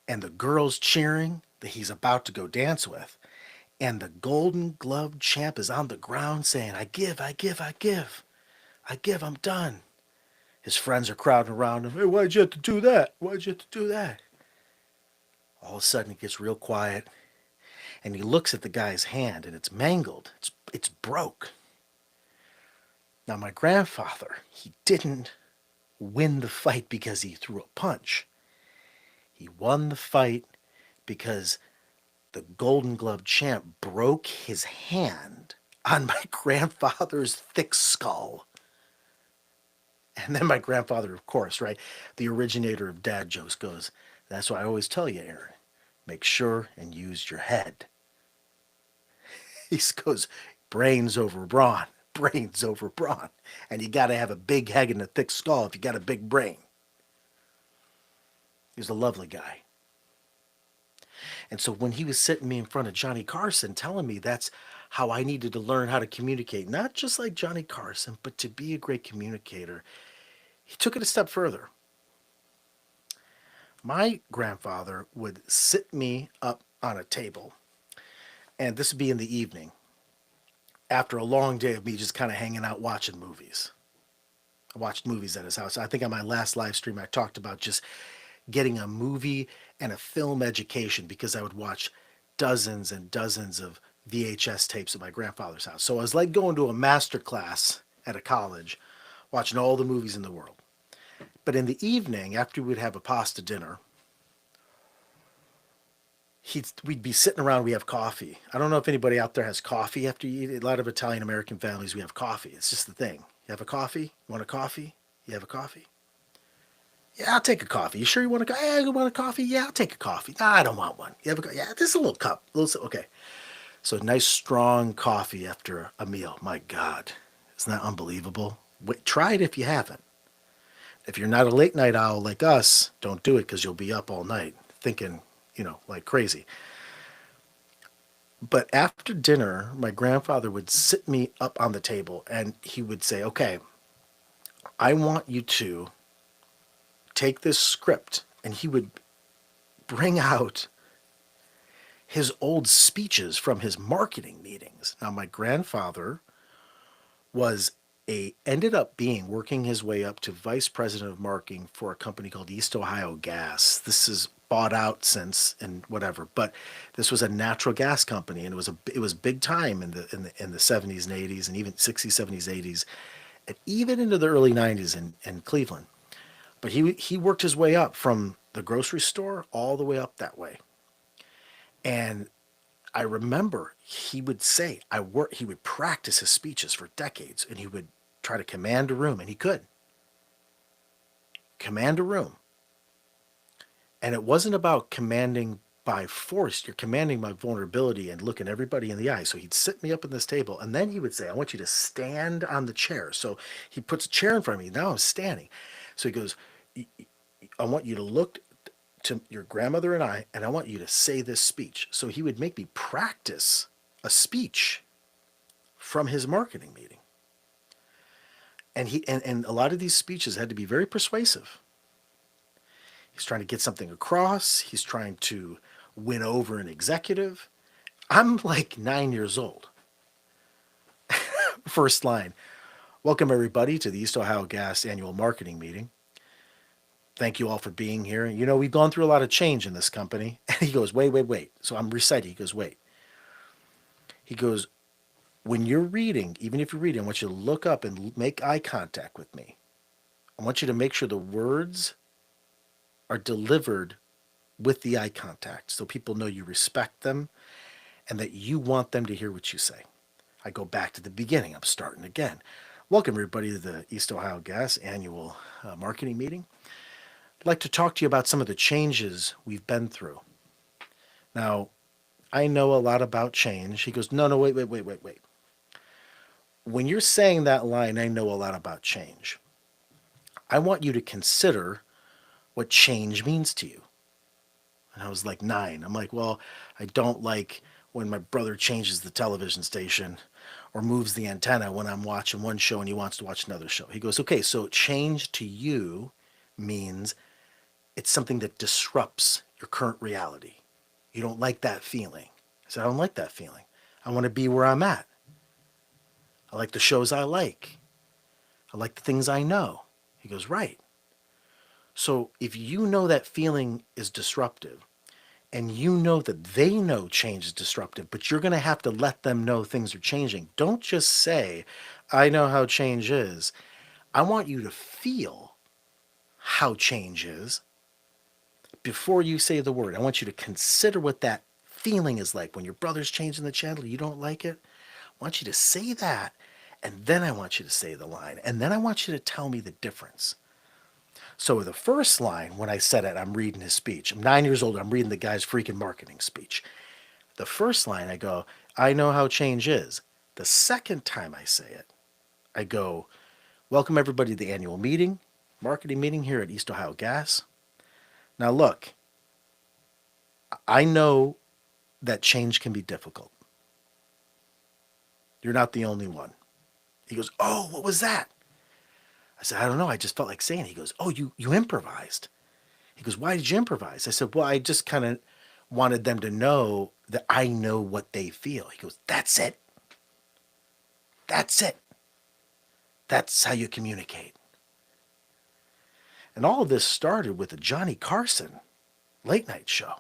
And the girl's cheering that he's about to go dance with. And the Golden Glove champ is on the ground saying, I give, I give, I give. I give, I'm done. His friends are crowding around him. Hey, why'd you have to do that? Why'd you have to do that? All of a sudden, it gets real quiet. And he looks at the guy's hand, and it's mangled. It's broke. Now, my grandfather, he didn't win the fight because he threw a punch. He won the fight because the Golden Glove champ broke his hand on my grandfather's thick skull. And then my grandfather, of course, right, the originator of dad jokes goes, that's why I always tell you, Aaron, make sure and use your head. He goes, brains over brawn, brains over brawn. And you got to have a big head and a thick skull if you got a big brain. He was a lovely guy. And so when he was sitting me in front of Johnny Carson telling me that's how I needed to learn how to communicate, not just like Johnny Carson, but to be a great communicator, he took it a step further. My grandfather would sit me up on a table, and this would be in the evening, after a long day of me just kind of hanging out watching movies. I watched movies at his house. I think on my last live stream I talked about just getting a movie and a film education because I would watch dozens and dozens of VHS tapes at my grandfather's house. So I was like going to a master class at a college, watching all the movies in the world. But in the evening, after we'd have a pasta dinner, we'd be sitting around, we have coffee. I don't know if anybody out there has coffee after you eat. A lot of Italian American families, we have coffee. It's just the thing. You have a coffee? You want a coffee? You have a coffee? Yeah, I'll take a coffee. You sure you want a coffee? Yeah, you want a coffee? Yeah, I'll take a coffee. Nah, I don't want one. You have a yeah, this is a little cup. Okay. So nice strong coffee after a meal. My God. Isn't that unbelievable? Try it if you haven't. If you're not a late night owl like us, don't do it because you'll be up all night thinking, like crazy. But after dinner, my grandfather would sit me up on the table and he would say, okay, I want you to take this script, and he would bring out his old speeches from his marketing meetings. Now, my grandfather ended up working his way up to vice president of marketing for a company called East Ohio Gas. This is bought out since and whatever, but this was a natural gas company, and it was big time in the 70s and 80s, and even 60s, 70s, 80s, and even into the early 90s in Cleveland. But he worked his way up from the grocery store all the way up that way. And I remember he would say, he would practice his speeches for decades, and he would try to command a room, and he could command a room. And it wasn't about commanding by force. You're commanding by vulnerability and looking everybody in the eye. So he'd sit me up in this table, and then he would say, I want you to stand on the chair. So he puts a chair in front of me. Now I'm standing. So he goes, I want you to look to your grandmother and I want you to say this speech. So he would make me practice a speech from his marketing meeting. And a lot of these speeches had to be very persuasive. He's trying to get something across. He's trying to win over an executive. I'm like 9 years old. First line. Welcome everybody to the East Ohio Gas annual marketing meeting. Thank you all for being here. You know, we've gone through a lot of change in this company. And he goes, wait. So I'm reciting. He goes, wait. He goes, when you're reading, even if you're reading, I want you to look up and make eye contact with me. I want you to make sure the words are delivered with the eye contact so people know you respect them and that you want them to hear what you say. I go back to the beginning. I'm starting again. Welcome, everybody, to the East Ohio Gas annual marketing meeting. I'd like to talk to you about some of the changes we've been through. Now, I know a lot about change. He goes, no, wait. When you're saying that line, I know a lot about change. I want you to consider what change means to you. And I was like 9. I'm like, well, I don't like when my brother changes the television station or moves the antenna when I'm watching one show and he wants to watch another show. He goes, okay, so change to you means it's something that disrupts your current reality. You don't like that feeling. I said, I don't like that feeling. I want to be where I'm at. I like the shows I like. I like the things I know. He goes, right. So if you know that feeling is disruptive and you know that they know change is disruptive, but you're going to have to let them know things are changing. Don't just say, I know how change is. I want you to feel how change is before you say the word. I want you to consider what that feeling is like when your brother's changing the channel, you don't like it. I want you to say that, and then I want you to say the line, and then I want you to tell me the difference. So the first line, when I said it, I'm reading his speech. I'm 9 years old. I'm reading the guy's freaking marketing speech. The first line, I go, I know how change is. The second time I say it, I go, welcome everybody to the annual meeting, marketing meeting here at East Ohio Gas. Now look, I know that change can be difficult. You're not the only one. He goes, oh, what was that? I said, I don't know. I just felt like saying it. He goes, oh, you improvised. He goes, why did you improvise? I said, well, I just kind of wanted them to know that I know what they feel. He goes, that's it. That's it. That's how you communicate. And all of this started with the Johnny Carson late night show.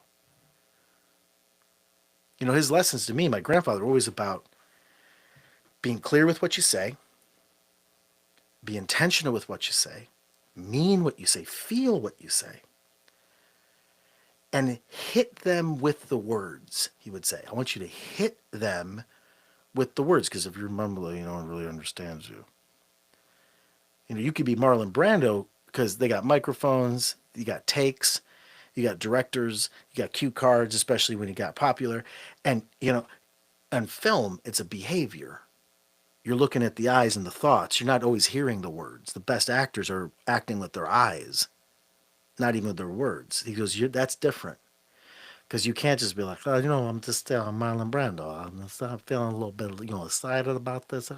You know, his lessons to me, my grandfather, were always about being clear with what you say, be intentional with what you say, mean what you say, feel what you say, and hit them with the words, he would say. I want you to hit them with the words, because if you're mumbling, no one really understands you. You know, you could be Marlon Brando because they got microphones, you got takes, you got directors, you got cue cards, especially when you got popular. And, you know, on film, it's a behavior. You're looking at the eyes and the thoughts. You're not always hearing the words. The best actors are acting with their eyes, not even with their words. He goes, that's different. Because you can't just be like, oh, you know, I'm just Marlon Brando. I'm feeling a little bit, excited about this.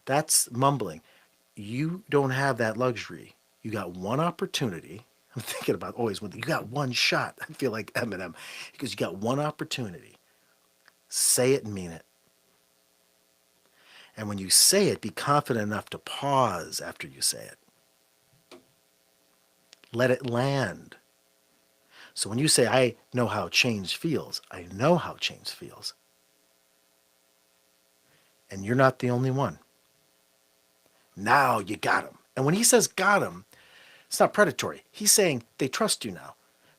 That's mumbling. You don't have that luxury. You got one opportunity. I'm thinking about always when you got one shot. I feel like Eminem because you got one opportunity. Say it and mean it. And when you say it, be confident enough to pause after you say it. Let it land. So when you say, I know how change feels, I know how change feels. And you're not the only one. Now you got him. And when he says got him, it's not predatory. He's saying they trust you now.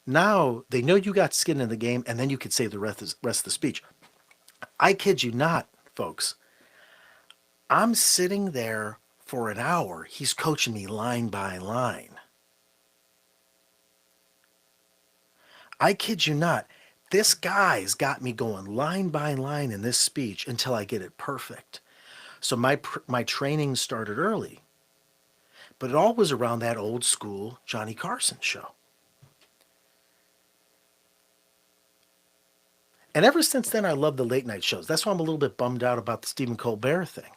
Now they know you got skin in the game, and then you could say the rest of the speech. I kid you not, folks. I'm sitting there for an hour. He's coaching me line by line. I kid you not. This guy's got me going line by line in this speech until I get it perfect. So my training started early. But it all was around that old school Johnny Carson show. And ever since then, I love the late night shows. That's why I'm a little bit bummed out about the Stephen Colbert thing.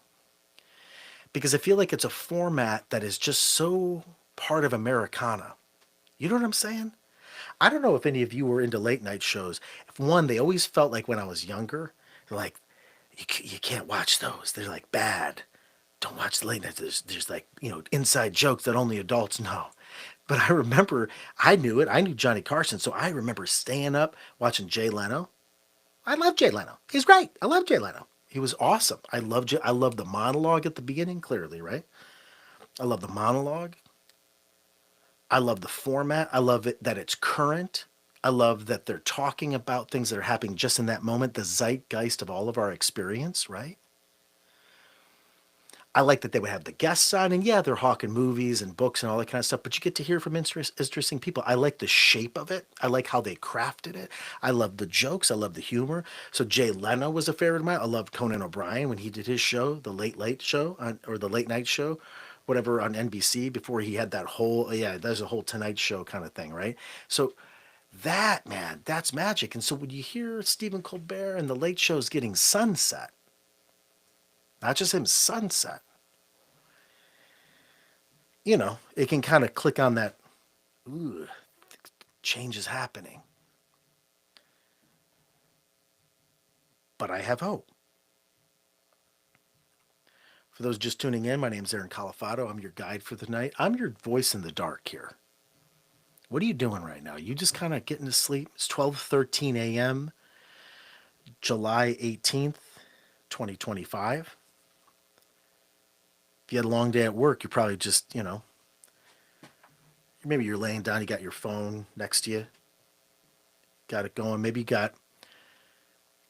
because I feel like it's a format that is just so part of Americana. You know what I'm saying? I don't know if any of you were into late night shows. If one, they always felt like when I was younger, they're like, you can't watch those. They're like bad. Don't watch the late night. There's like, inside jokes that only adults know. But I remember, I knew it. I knew Johnny Carson. So I remember staying up watching Jay Leno. I love Jay Leno. He's great. I love Jay Leno. He was awesome. I love the monologue at the beginning, clearly, right? I love the monologue. I love the format. I love it that it's current. I love that they're talking about things that are happening just in that moment, the zeitgeist of all of our experience, right? I like that they would have the guests on, and yeah, they're hawking movies and books and all that kind of stuff, but you get to hear from interesting people. I like the shape of it. I like how they crafted it. I love the jokes. I love the humor. So Jay Leno was a favorite of mine. I loved Conan O'Brien when he did his show, the Late Late Show, or the Late Night Show, whatever, on NBC before he had that whole, yeah, there's a whole Tonight Show kind of thing, right? So that, man, that's magic. And so when you hear Stephen Colbert and the Late Show's getting sunset, not just him, sunset, it can kind of click on that, ooh, change is happening. But I have hope. For those just tuning in, my name is Aaron Calafato. I'm your guide for the night. I'm your voice in the dark here. What are you doing right now? You just kind of getting to sleep? It's 12:13 a.m., July 18th, 2025. If you had a long day at work, you're probably just, maybe you're laying down, you got your phone next to you, got it going. Maybe you got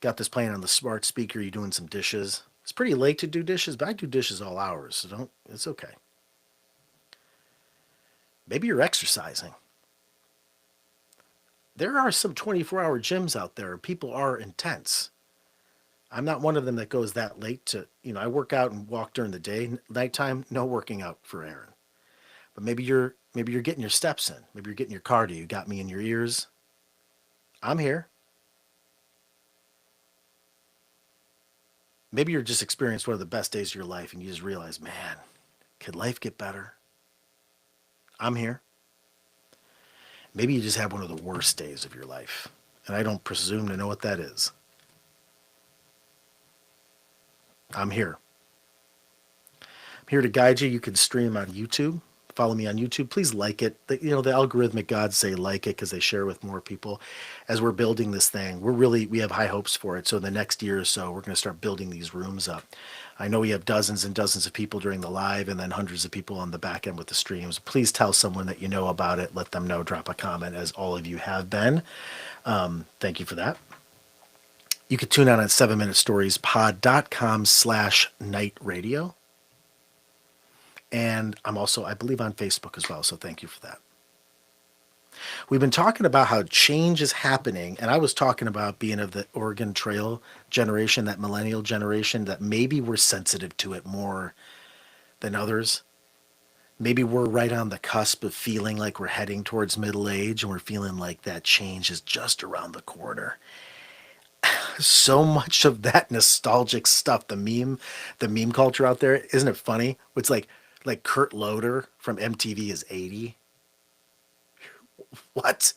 this playing on the smart speaker, you're doing some dishes. It's pretty late to do dishes, but I do dishes all hours, so it's okay. Maybe you're exercising. There are some 24-hour gyms out there. People are intense. I'm not one of them that goes that late I work out and walk during the day. Nighttime, no working out for Aaron. But maybe you're getting your steps in. Maybe you're getting your cardio. You got me in your ears. I'm here. Maybe you're just experiencing one of the best days of your life and you just realize, man, could life get better? I'm here. Maybe you just had one of the worst days of your life, and I don't presume to know what that is. I'm here. I'm here to guide you. You can stream on YouTube. Follow me on YouTube. Please like it. The algorithmic gods say like it because they share with more people. As we're building this thing, we have high hopes for it. So in the next year or so, we're going to start building these rooms up. I know we have dozens and dozens of people during the live and then hundreds of people on the back end with the streams. Please tell someone that you know about it. Let them know. Drop a comment, as all of you have been. Thank you for that. You can tune out on 7minutestoriespod.com/night radio. And I'm also, I believe, on Facebook as well. So thank you for that. We've been talking about how change is happening. And I was talking about being of the Oregon Trail generation, that millennial generation, that maybe we're sensitive to it more than others. Maybe we're right on the cusp of feeling like we're heading towards middle age, and we're feeling like that change is just around the corner. So much of that nostalgic stuff, the meme culture out there, isn't it funny? It's like Kurt Loder from MTV is 80. What?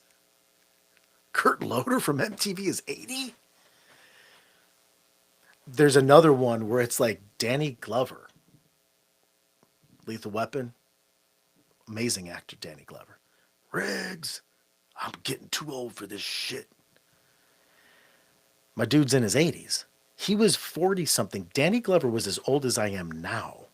Kurt Loder from MTV is 80? There's another one where it's like Danny Glover, Lethal Weapon, amazing actor Danny Glover. Riggs, I'm getting too old for this shit. My dude's in his 80s. He was 40 something. Danny Glover was as old as I am now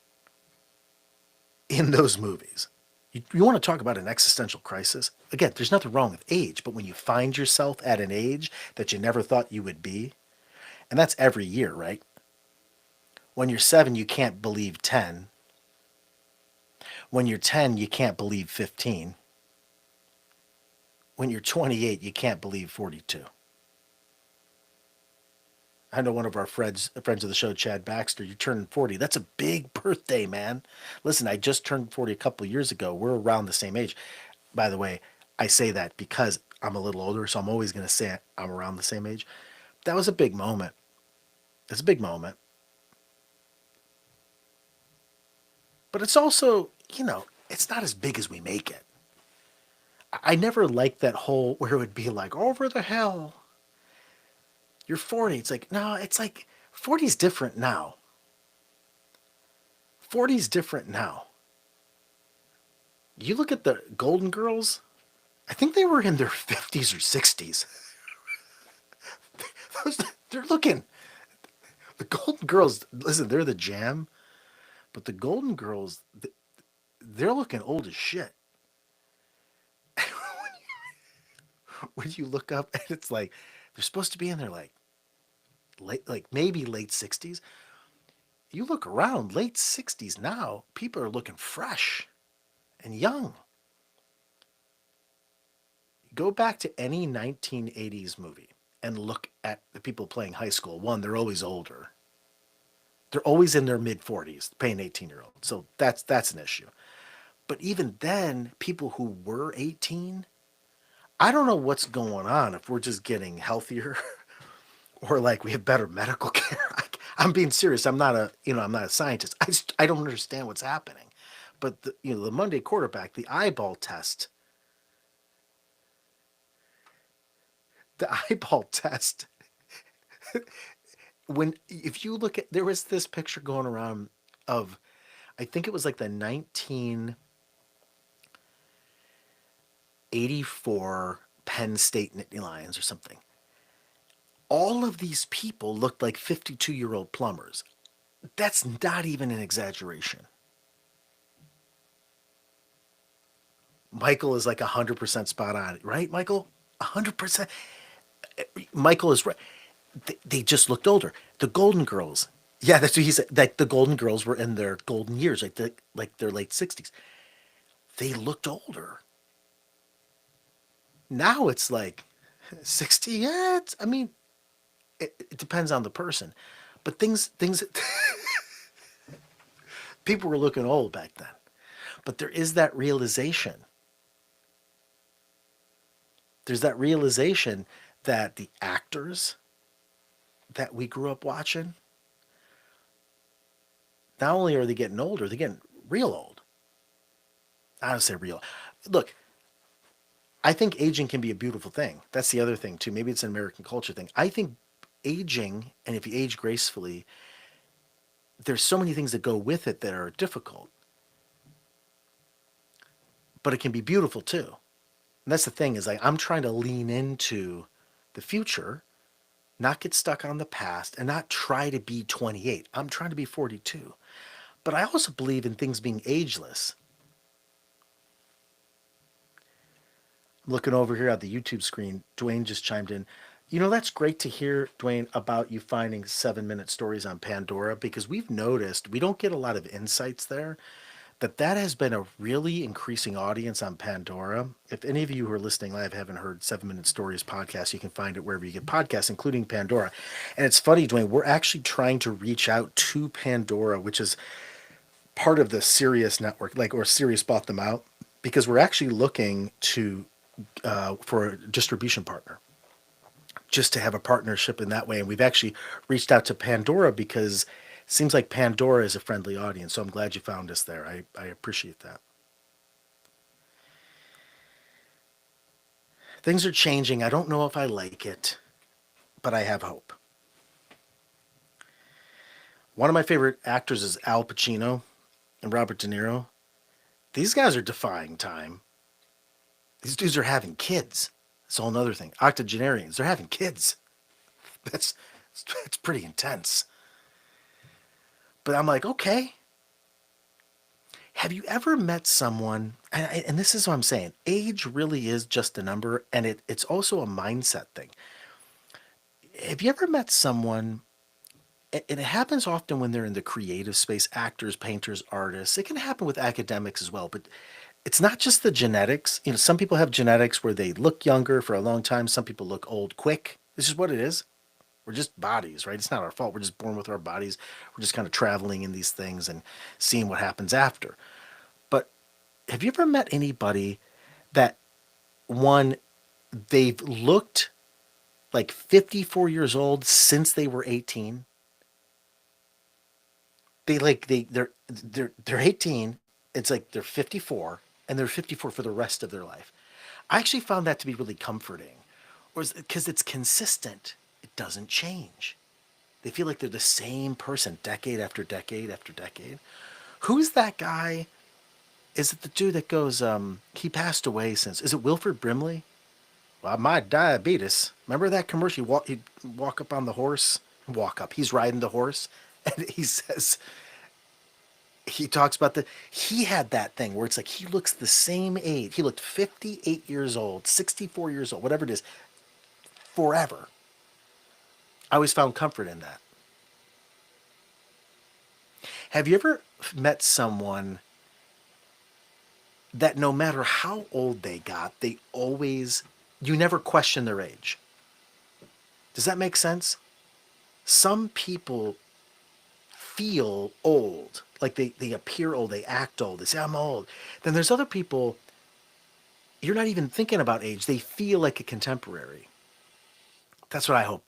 in those movies. You want to talk about an existential crisis? Again, there's nothing wrong with age, but when you find yourself at an age that you never thought you would be, and that's every year, right? When you're 7, you can't believe 10. When you're 10, you can't believe 15. When you're 28, you can't believe 42. I know one of our friends of the show, Chad Baxter, you're turning 40. That's a big birthday, man. Listen, I just turned 40 a couple of years ago. We're around the same age. By the way, I say that because I'm a little older, so I'm always going to say I'm around the same age. That was a big moment. It's a big moment. But it's also, it's not as big as we make it. I never liked that whole where it would be like over the hill. You're 40. It's like, no, it's like 40's different now. 40's different now. You look at the Golden Girls, I think they were in their 50s or 60s. They're looking, the Golden Girls, listen, they're the jam, but the Golden Girls, they're looking old as shit. When you look up and it's like, they're supposed to be in their like maybe late 60s. You look around, late 60s now, people are looking fresh and young. Go back to any 1980s movie and look at the people playing high school. One, they're always older. They're always in their mid 40s playing 18-year-olds. So that's an issue. But even then, people who were 18, I don't know what's going on if we're just getting healthier or like we have better medical care. I'm being serious. I'm not a scientist. I don't understand what's happening. But the Monday quarterback, the eyeball test, the eyeball test. When if you look at there was this picture going around of, I think it was like the 1984 Penn State Nittany Lions or something. All of these people looked like 52-year-old plumbers. That's not even an exaggeration. Michael is like 100% spot on, right, Michael? 100%. Michael is right. They just looked older. The Golden Girls. Yeah, that's what he said. Like the Golden Girls were in their golden years, like their late 60s. They looked older. Now it's like 60. Yeah, I mean, it depends on the person, but things people were looking old back then. But there is that realization. There's that realization that the actors that we grew up watching, not only are they getting older, they're getting real old. I don't say real. Look, I think aging can be a beautiful thing. That's the other thing too. Maybe it's an American culture thing. I think aging, and if you age gracefully, there's so many things that go with it that are difficult, but it can be beautiful too. And that's the thing is like I'm trying to lean into the future, not get stuck on the past, and not try to be 28. I'm trying to be 42. But I also believe in things being ageless. I'm looking over here at the YouTube screen. Dwayne just chimed in. That's great to hear, Dwayne, about you finding 7-minute stories on Pandora because we've noticed we don't get a lot of insights there. That has been a really increasing audience on Pandora. If any of you who are listening live haven't heard 7-Minute Stories podcast, you can find it wherever you get podcasts, including Pandora. And it's funny, Dwayne, we're actually trying to reach out to Pandora, which is part of the Sirius network, or Sirius bought them out, because we're actually looking to for a distribution partner, just to have a partnership in that way. And we've actually reached out to Pandora because it seems like Pandora is a friendly audience. So I'm glad you found us there. I appreciate that. Things are changing. I don't know if I like it, but I have hope. One of my favorite actors is Al Pacino and Robert De Niro. These guys are defying time. These dudes are having kids. That's a whole other thing. Octogenarians, they're having kids. That's pretty intense. But I'm like, okay. Have you ever met someone, and this is what I'm saying, age really is just a number, and it's also a mindset thing. Have you ever met someone, and it happens often when they're in the creative space, actors, painters, artists. It can happen with academics as well, but it's not just the genetics. Some people have genetics where they look younger for a long time. Some people look old quick. This is what it is. We're just bodies, right? It's not our fault. We're just born with our bodies. We're just kind of traveling in these things and seeing what happens after. But have you ever met anybody that, one, they've looked like 54 years old since they were 18? they're 18. It's like they're 54, and they're 54 for the rest of their life. I actually found that to be really comforting, or because it's consistent. It doesn't change. They feel like they're the same person decade after decade after decade. Who's that guy? Is it the dude that goes? He passed away since. Is it Wilford Brimley? Well, my diabetes. Remember that commercial? He'd walk up on the horse. Walk up. He's riding the horse, and he says, he talks about he had that thing where it's like he looks the same age. He looked 58 years old, 64 years old, whatever it is, forever. I always found comfort in that. Have you ever met someone that no matter how old they got, you never question their age? Does that make sense? Some people feel old, like they appear old, they act old, they say, I'm old. Then there's other people, you're not even thinking about age, they feel like a contemporary. That's what I hope.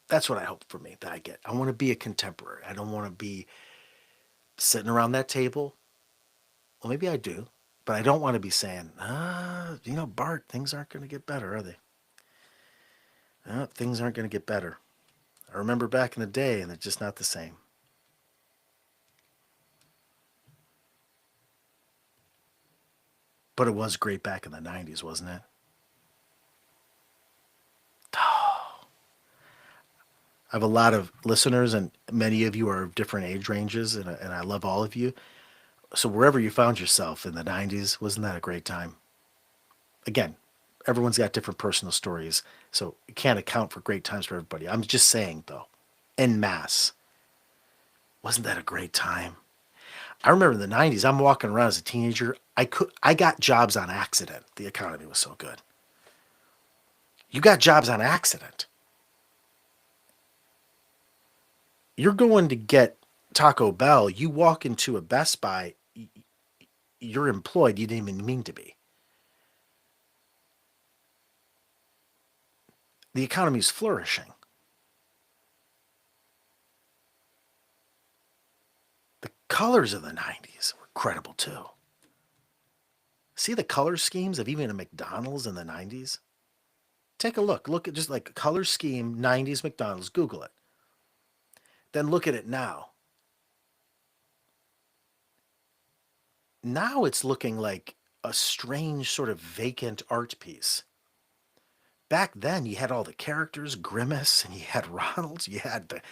That's what I hope for me that I get. I want to be a contemporary. I don't want to be sitting around that table. Well, maybe I do, but I don't want to be saying, Bart, things aren't going to get better, are they? Things aren't going to get better. I remember back in the day, and they're just not the same. But it was great back in the 90s, wasn't it? I have a lot of listeners, and many of you are of different age ranges, and I love all of you. So, wherever you found yourself in the 90s, wasn't that a great time? Again, everyone's got different personal stories, so you can't account for great times for everybody. I'm just saying, though, en masse, wasn't that a great time? I remember in the 90s, I'm walking around as a teenager. I got jobs on accident. The economy was so good. You got jobs on accident. You're going to get Taco Bell. You walk into a Best Buy, you're employed. You didn't even mean to be. The economy is flourishing. The colors of the 90s were incredible too. See the color schemes of even a McDonald's in the 90s? Take a look. Look at just like color scheme 90s McDonald's. Google it. Then look at it now. Now it's looking like a strange sort of vacant art piece. Back then you had all the characters, Grimace, and you had Ronald's, you had the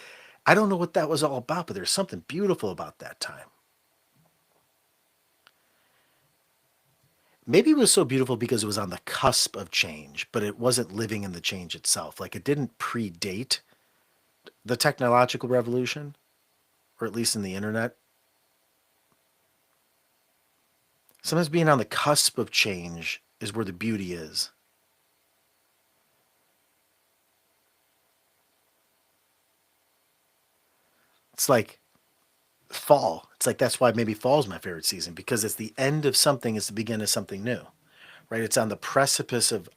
I don't know what that was all about, but there's something beautiful about that time. Maybe it was so beautiful because it was on the cusp of change, but it wasn't living in the change itself. Like it didn't predate the technological revolution, or at least in the internet. Sometimes being on the cusp of change is where the beauty is. It's like fall. It's like that's why maybe fall is my favorite season because it's the end of something, it's the beginning of something new, right? It's on the precipice of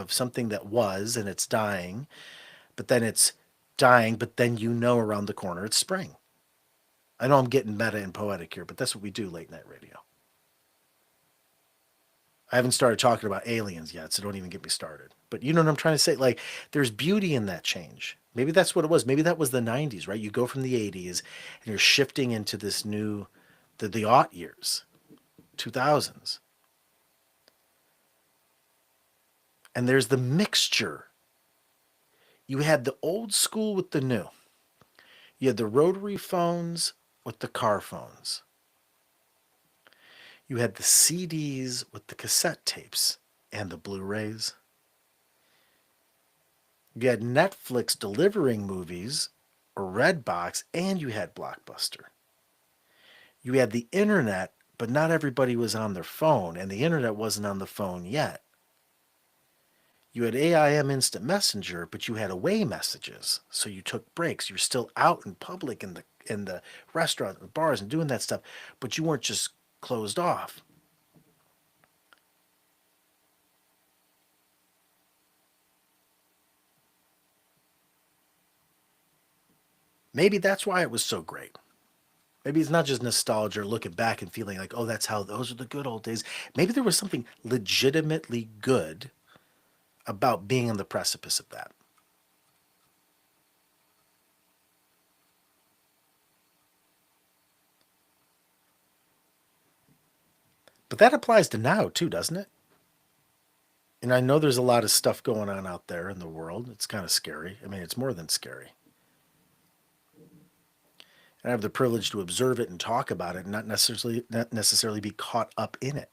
something that was and it's dying, but then it's dying, but then around the corner it's spring. I know I'm getting meta and poetic here, but that's what we do late night radio. I haven't started talking about aliens yet, so don't even get me started. But you know what I'm trying to say? Like, there's beauty in that change. Maybe that's what it was. Maybe that was the 90s, right? You go from the 80s and you're shifting into this new, the aught years, 2000s. And there's the mixture. You had the old school with the new. You had the rotary phones with the car phones. You had the CDs with the cassette tapes and the Blu-rays. You had Netflix delivering movies or Redbox, and you had Blockbuster. You had the internet, but not everybody was on their phone, and the internet wasn't on the phone yet. You had AIM Instant Messenger, but you had away messages, so you took breaks. You were still out in public in the restaurants and bars and doing that stuff, but you weren't just closed off. Maybe that's why it was so great. Maybe it's not just nostalgia or looking back and feeling like, oh, that's how those are the good old days. Maybe there was something legitimately good about being on the precipice of that. But that applies to now too, doesn't it? And I know there's a lot of stuff going on out there in the world. It's kind of scary. I mean, it's more than scary. And I have the privilege to observe it and talk about it and not necessarily be caught up in it.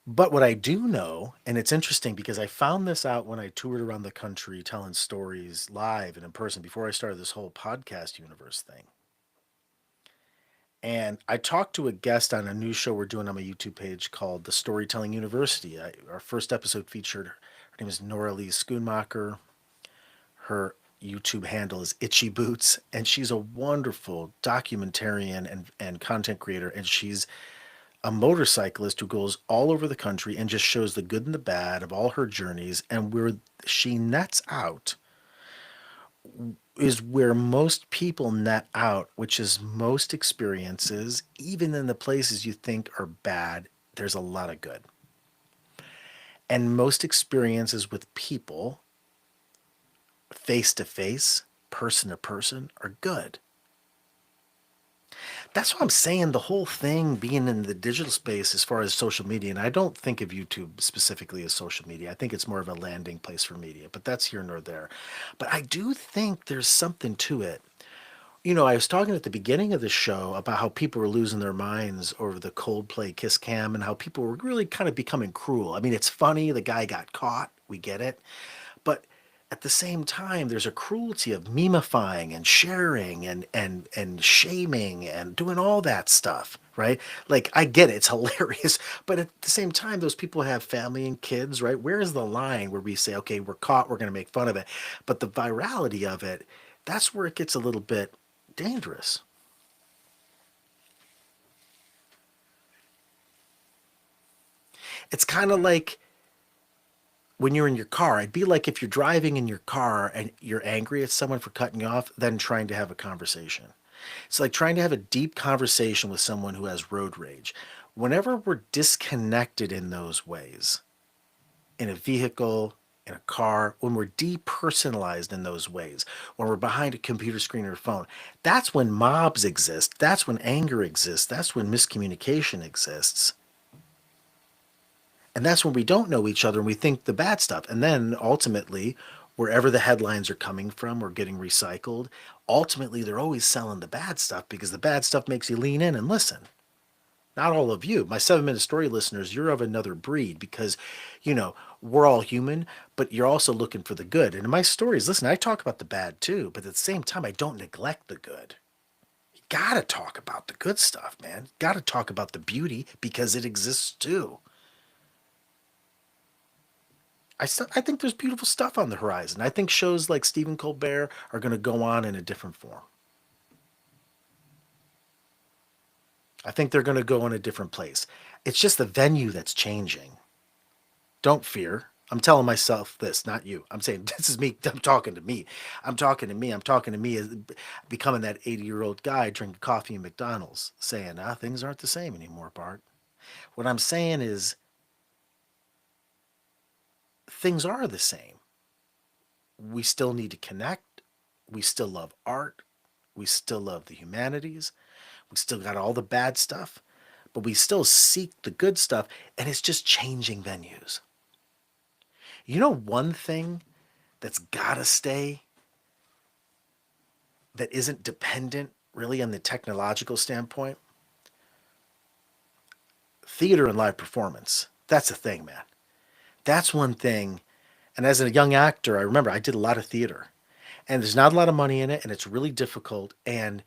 But what I do know, and it's interesting because I found this out when I toured around the country telling stories live and in person before I started this whole podcast universe thing. And I talked to a guest on a new show we're doing on my YouTube page called The Storytelling University. Our first episode featured her name is Nora Lee Schoonmaker. Her YouTube handle is Itchy Boots, and she's a wonderful documentarian and content creator. And she's a motorcyclist who goes all over the country and just shows the good and the bad of all her journeys. And where she nets out is where most people net out, which is most experiences, even in the places you think are bad, there's a lot of good. And most experiences with people, face to face, person to person, are good. That's what I'm saying. The whole thing being in the digital space as far as social media, and I don't think of YouTube specifically as social media. I think it's more of a landing place for media, but that's here nor there. But I do think there's something to it. I was talking at the beginning of the show about how people were losing their minds over the Coldplay kiss cam and how people were really kind of becoming cruel. I mean, it's funny, the guy got caught, we get it. But at the same time, there's a cruelty of memifying and sharing and shaming and doing all that stuff, right? Like I get it, it's hilarious, but at the same time, those people have family and kids, right? Where is the line where we say, okay, we're caught, we're going to make fun of it, but the virality of it, that's where it gets a little bit dangerous. It's kind of like when you're in your car. It'd be like if you're driving in your car and you're angry at someone for cutting you off, then trying to have a conversation. It's like trying to have a deep conversation with someone who has road rage. Whenever we're disconnected in those ways, in a vehicle, in a car, when we're depersonalized in those ways, when we're behind a computer screen or phone, that's when mobs exist. That's when anger exists. That's when miscommunication exists. And that's when we don't know each other and we think the bad stuff. And then ultimately, wherever the headlines are coming from or getting recycled, ultimately they're always selling the bad stuff because the bad stuff makes you lean in and listen. Not all of you, my 7 minute story listeners, you're of another breed because, we're all human, but you're also looking for the good. And in my stories, listen, I talk about the bad too, but at the same time, I don't neglect the good. You gotta talk about the good stuff, man. Gotta talk about the beauty because it exists too. I think there's beautiful stuff on the horizon. I think shows like Stephen Colbert are going to go on in a different form. I think they're going to go in a different place. It's just the venue that's changing. Don't fear. I'm telling myself this, not you. I'm saying this is me. I'm talking to me. I'm talking to me. I'm talking to me as becoming that 80-year-old guy drinking coffee in McDonald's saying, things aren't the same anymore, Bart. What I'm saying is things are the same. We still need to connect. We still love art. We still love the humanities. We still got all the bad stuff, but we still seek the good stuff, and it's just changing venues. One thing that's got to stay that isn't dependent really on the technological standpoint? Theater and live performance. That's the thing, man. That's one thing. And as a young actor, I remember I did a lot of theater, and there's not a lot of money in it, and it's really difficult. And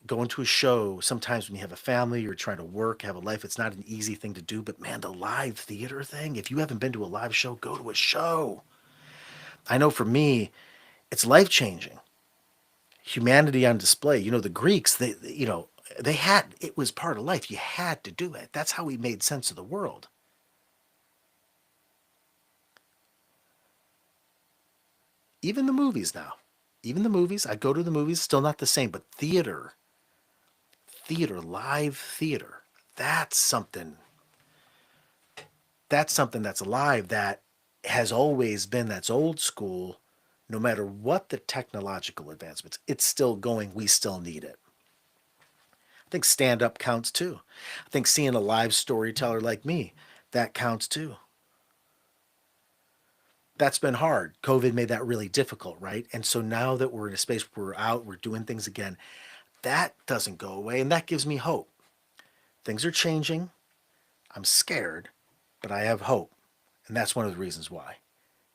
going to a show, sometimes when you have a family, you're trying to work, have a life, it's not an easy thing to do. But man, the live theater thing, if you haven't been to a live show, go to a show. I know for me, it's life changing. Humanity on display. The Greeks, they had, it was part of life. You had to do it. That's how we made sense of the world. Even the movies now. Even the movies, I go to the movies, still not the same, but live theater, that's something that's something that's alive, that has always been, that's old school. No matter what the technological advancements, it's still going. We still need it. I think stand up counts too. I think seeing a live storyteller like me, that counts too. That's been hard. COVID made that really difficult, right? And so now that we're in a space where we're out, we're doing things again, that doesn't go away. And that gives me hope. Things are changing. I'm scared, but I have hope. And that's one of the reasons why.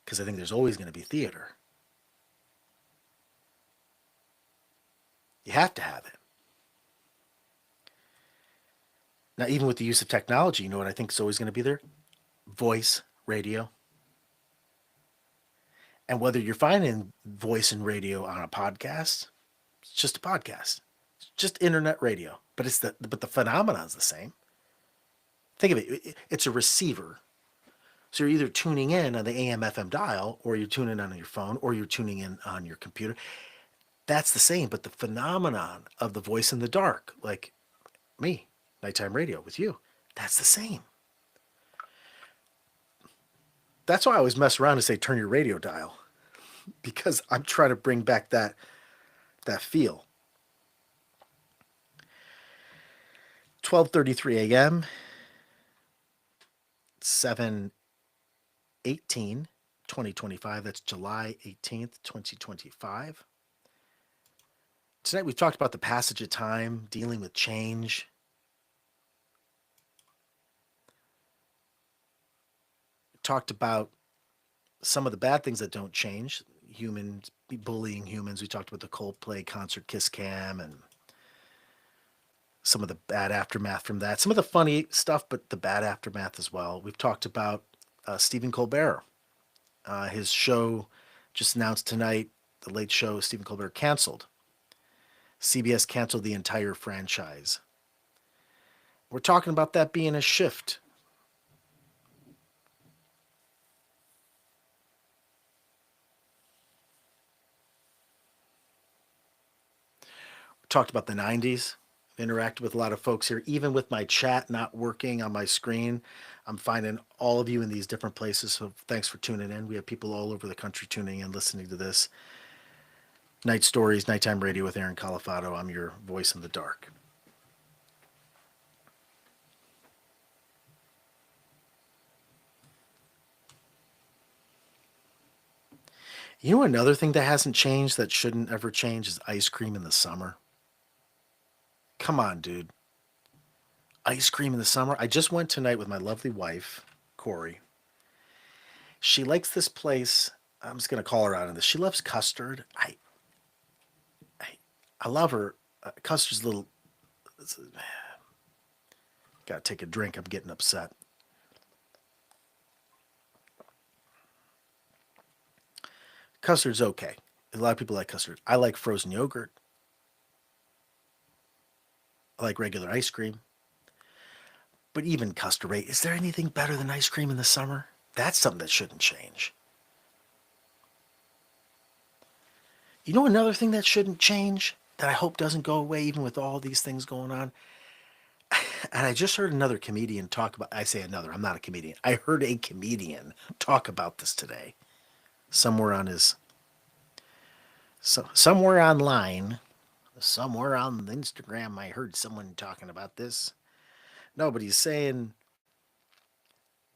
Because I think there's always going to be theater. You have to have it. Now, even with the use of technology, you know what I think is always going to be there? Voice, radio. And whether you're finding voice and radio on a podcast, it's just a podcast. It's just internet radio. But the phenomenon's the same. Think of it. It's a receiver. So you're either tuning in on the AM FM dial, or you're tuning in on your phone, or you're tuning in on your computer. That's the same, but the phenomenon of the voice in the dark, like me, nighttime radio with you, that's the same. That's why I always mess around and say turn your radio dial, because I'm trying to bring back that feel. 12:33 a.m. 7/18, 2025. That's July 18th, 2025. Tonight we've talked about the passage of time, dealing with change. Talked about some of the bad things that don't change. Humans bullying humans. We talked about the Coldplay concert kiss cam and some of the bad aftermath from that. Some of the funny stuff, but the bad aftermath as well. We've talked about Stephen Colbert. His show just announced tonight, the late show, Stephen Colbert canceled. CBS canceled the entire franchise. We're talking about that being a shift. We talked about the 90s. I've interacted with a lot of folks here, even with my chat not working on my screen. I'm finding all of you in these different places. So thanks for tuning in. We have people all over the country tuning in, listening to this. Night Stories, Nighttime Radio with Aaron Calafato. I'm your voice in the dark. You know, another thing that hasn't changed that shouldn't ever change is ice cream in the summer. Come on, dude. Ice cream in the summer. I just went tonight with my lovely wife, Corey. She likes this place. I'm just going to call her out on this. She loves custard. I, I love her. Custard's a little. Got to take a drink. I'm getting upset. Custard's okay. A lot of people like custard. I like frozen yogurt. I like regular ice cream. But even custard, right? Is there anything better than ice cream in the summer? That's something that shouldn't change. You know, another thing that shouldn't change, that I hope doesn't go away even with all these things going on? And I just heard another comedian talk about, I say another, I'm not a comedian. I heard a comedian talk about this today. Somewhere on his, somewhere online, somewhere on Instagram, I heard someone talking about this. Nobody's saying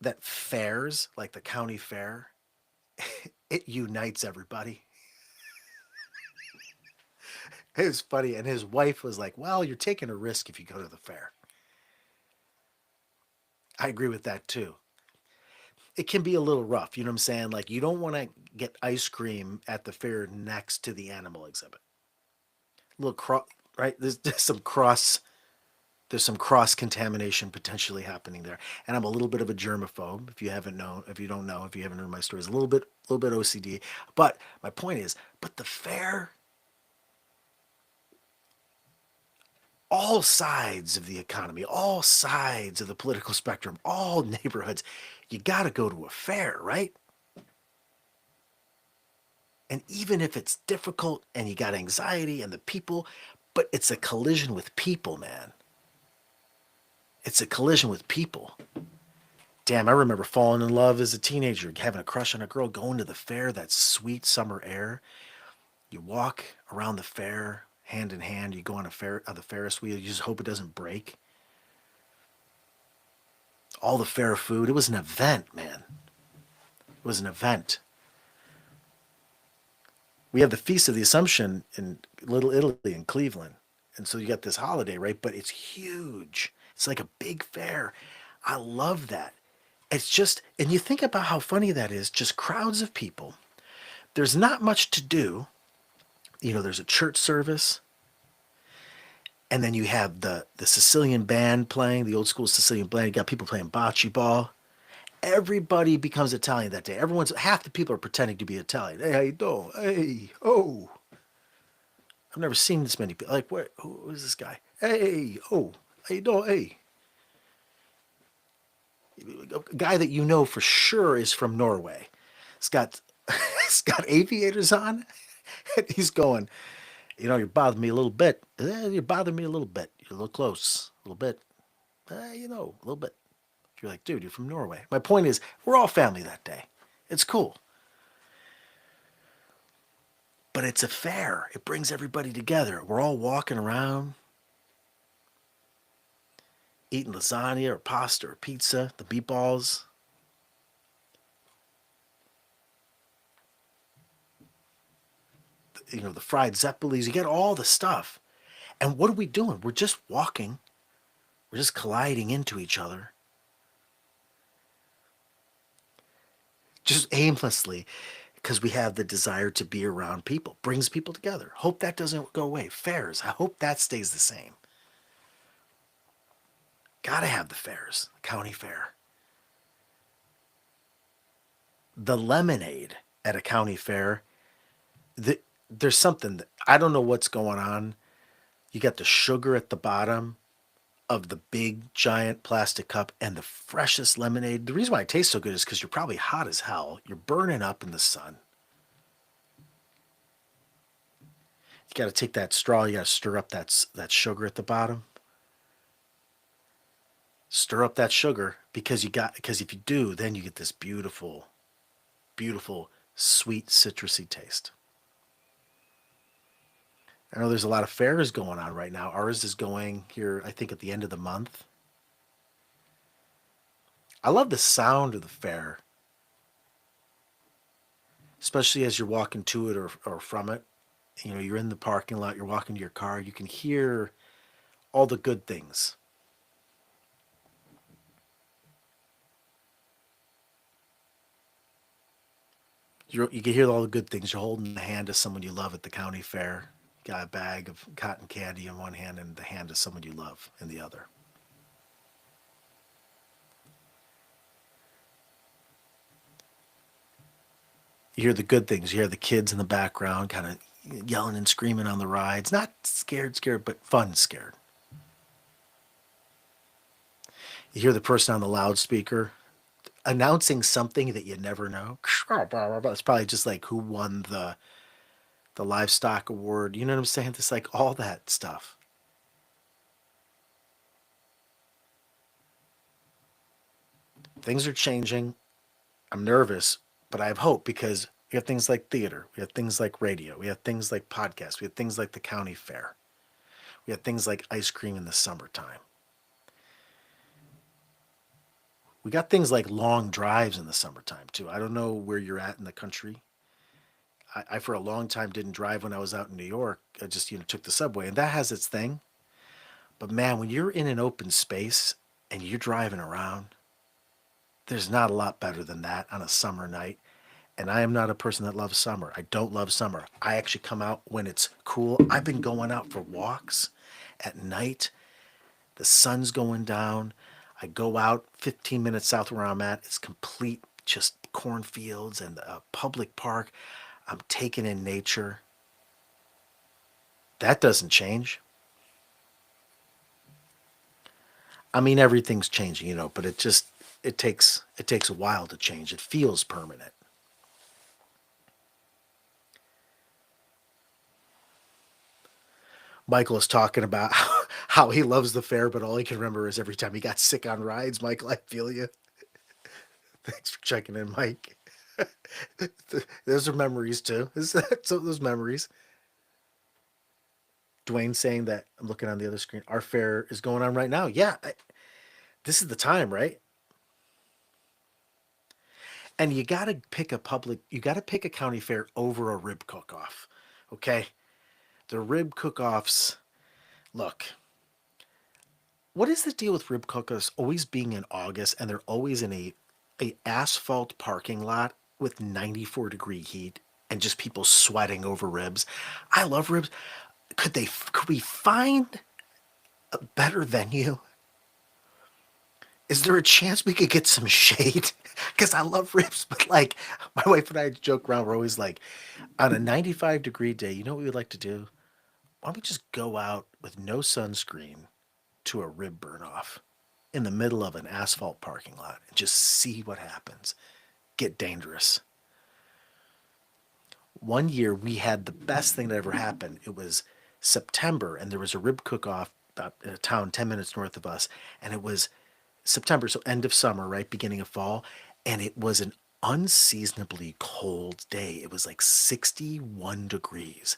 that fairs, like the county fair, it unites everybody. It was funny. And his wife was like, well, you're taking a risk if you go to the fair. I agree with that too. It can be a little rough. You know what I'm saying? Like, you don't want to get ice cream at the fair next to the animal exhibit. A little cross, right? There's some cross contamination potentially happening there. And I'm a little bit of a germaphobe. If you haven't known, if you don't know, if you haven't heard my stories, a little bit OCD. But my point is, but the fair, all sides of the economy, all sides of the political spectrum, all neighborhoods, you got to go to a fair, right? And even if it's difficult and you got anxiety and the people, but it's a collision with people, man. It's a collision with people. Damn, I remember falling in love as a teenager, having a crush on a girl, going to the fair, that sweet summer air. You walk around the fair hand in hand. You go on the Ferris wheel. You just hope it doesn't break. All the fair food. It was an event, man. It was an event. We have the Feast of the Assumption in Little Italy in Cleveland. And so you got this holiday, right? But it's huge. It's like a big fair. I love that. It's just, and you think about how funny that is, just crowds of people. There's not much to do. There's a church service, and then you have the Sicilian band playing, the old school Sicilian band. You got people playing bocce ball. Everybody becomes Italian that day. Half the people are pretending to be Italian. Hey, how you doing? Hey, oh. I've never seen this many people. Like, who is this guy? Hey, oh, how you doing? Hey. A guy that you know for sure is from Norway. He's got, he's got aviators on. And he's going, you're bothering me a little bit. You're bothering me a little bit. You're a little close. A little bit. A little bit. You're like, dude, you're from Norway. My point is, we're all family that day. It's cool. But it's a fair. It brings everybody together. We're all walking around, eating lasagna or pasta or pizza, the meatballs. The fried zeppelis. You get all the stuff. And what are we doing? We're just walking. We're just colliding into each other. Just aimlessly, because we have the desire to be around people. Brings people together. Hope that doesn't go away. Fairs. I hope that stays the same. Gotta have the fairs. The county fair. The lemonade at a county fair. There's something that I don't know what's going on. You got the sugar at the bottom of the big giant plastic cup and the freshest lemonade. The reason why it tastes so good is because you're probably hot as hell. You're burning up in the sun. You got to take that straw. You got to stir up that sugar at the bottom. Stir up that sugar because if you do, then you get this beautiful, beautiful, sweet citrusy taste. I know there's a lot of fairs going on right now. Ours is going here, I think, at the end of the month. I love the sound of the fair, especially as you're walking to it or from it. You're in the parking lot, you're walking to your car, you can hear all the good things. You can hear all the good things. You're holding the hand of someone you love at the county fair. You got a bag of cotton candy in one hand and the hand of someone you love in the other. You hear the good things. You hear the kids in the background kind of yelling and screaming on the rides. Not scared, but fun scared. You hear the person on the loudspeaker announcing something that you never know. It's probably just like who won the livestock award. You know what I'm saying? It's like all that stuff. Things are changing. I'm nervous, but I have hope because we have things like theater, we have things like radio, we have things like podcasts, we have things like the county fair, we have things like ice cream in the summertime. We got things like long drives in the summertime too. I don't know where you're at in the country. I for a long time didn't drive when I was out in New York. I just took the subway, and that has its thing. But man, when you're in an open space and you're driving around, there's not a lot better than that on a summer night. And I am not a person that loves summer. I don't love summer. I actually come out when it's cool. I've been going out for walks at night. The sun's going down. I go out 15 minutes south where I'm at. It's complete just cornfields and a public park. I'm taking in nature. That doesn't change. I mean, everything's changing, but it takes a while to change. It feels permanent. Michael is talking about how he loves the fair, but all he can remember is every time he got sick on rides. Michael, I feel you. Thanks for checking in, Mike. Those are memories too. So those memories. Dwayne saying that I'm looking on the other screen. Our fair is going on right now. Yeah, this is the time, right? And you got to pick a public. You got to pick a county fair over a rib cook-off. Okay, the rib cook-offs. Look, what is the deal with rib cook-offs always being in August and they're always in a asphalt parking lot with 94-degree heat and just people sweating over ribs? I love ribs. Could we find a better venue? Is there a chance we could get some shade? Because I love ribs, but like my wife and I joke around. We're always like, on a 95-degree day, you know what we would like to do? Why don't we just go out with no sunscreen to a rib burn off in the middle of an asphalt parking lot and just see what happens? Get dangerous. One year we had the best thing that ever happened. It was September, and there was a rib cook off in a town 10 minutes north of us, and it was September, so end of summer, right? Beginning of fall. And it was an unseasonably cold day. It was like 61 degrees.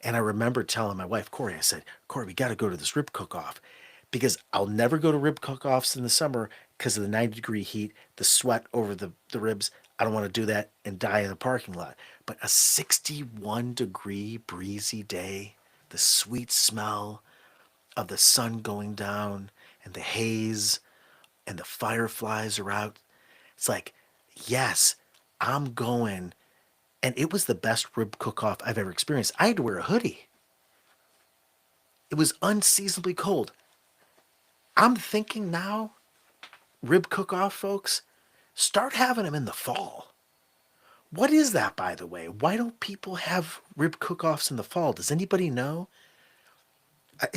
And I remember telling my wife, Corey, I said, Corey, we got to go to this rib cook off because I'll never go to rib cook offs in the summer because of the 90-degree heat, the sweat over the ribs. I don't want to do that and die in the parking lot. But a 61-degree breezy day, the sweet smell of the sun going down and the haze and the fireflies are out. It's like, yes, I'm going. And it was the best rib cook off I've ever experienced. I had to wear a hoodie. It was unseasonably cold. I'm thinking now, rib cook off, folks, start having them in the fall. What is that, by the way? Why don't people have rib cook offs in the fall? Does anybody know?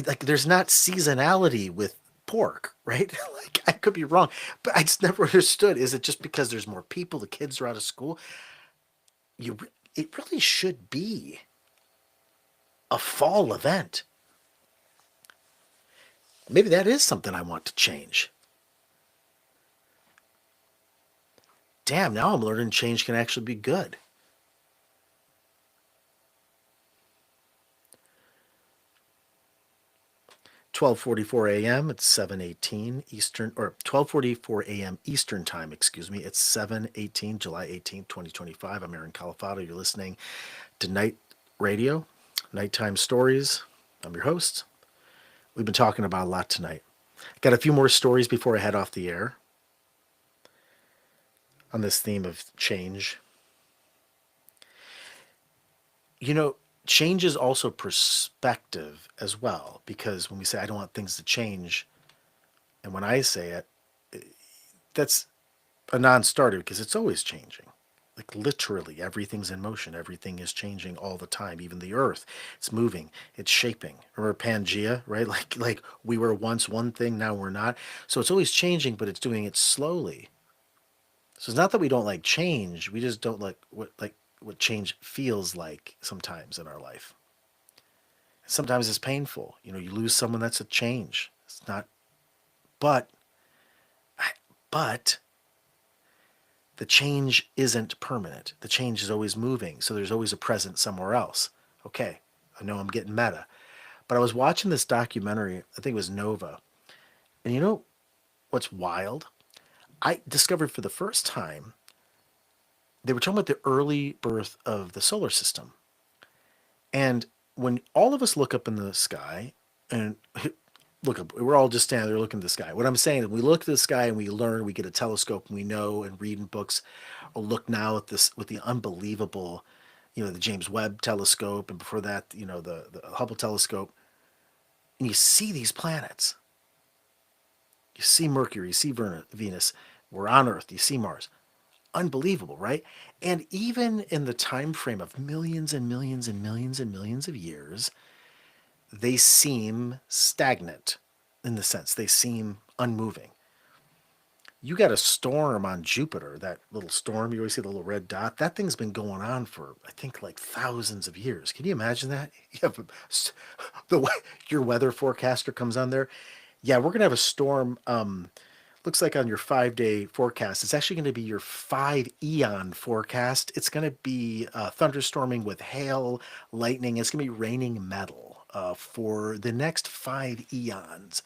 Like, there's not seasonality with pork, right? Like, I could be wrong, but I just never understood. Is it just because there's more people, the kids are out of school? You, it really should be a fall event. Maybe that is something I want to change. Damn, now I'm learning change can actually be good. 12:44 a.m. It's 7:18 Eastern, or 12:44 a.m. Eastern time. Excuse me. It's 7:18, July 18th, 2025. I'm Aaron Calafato. You're listening to Night Radio, Nighttime Stories. I'm your host. We've been talking about a lot tonight. Got a few more stories before I head off the air on this theme of change. You know, change is also perspective as well, because when we say, I don't want things to change, and when I say it, that's a non starter because it's always changing. Like literally, everything's in motion. Everything is changing all the time. Even the earth, it's moving, it's shaping. Remember Pangea, right? Like we were once one thing, now we're not. So it's always changing, but it's doing it slowly. So it's not that we don't like change. We just don't like what change feels like sometimes in our life. Sometimes it's painful. You know, you lose someone, that's a change. It's not, but but the change isn't permanent. The change is always moving. So there's always a present somewhere else. Okay, I know I'm getting meta. But I was watching this documentary, I think it was Nova. And you know what's wild? I discovered for the first time, they were talking about the early birth of the solar system. And when all of us look up in the sky and look up, we're all just standing there looking at the sky. What I'm saying is we look at the sky and we learn, we get a telescope and we know and read in books, or look now at this with the unbelievable, the James Webb telescope, and before that, the Hubble telescope, and you see these planets. You see Mercury, you see Venus, we're on Earth, you see Mars. Unbelievable, right? And even in the time frame of millions and millions and millions and millions of years, they seem stagnant in the sense they seem unmoving. You got a storm on Jupiter, that little storm, you always see the little red dot. That thing's been going on for, I think, like thousands of years. Can you imagine that? You have the way your weather forecaster comes on there. Yeah, we're gonna have a storm. Looks like on your 5 day forecast, it's actually going to be your 5 eon forecast. It's going to be thunderstorming with hail, lightning. It's going to be raining metal for the next 5 eons.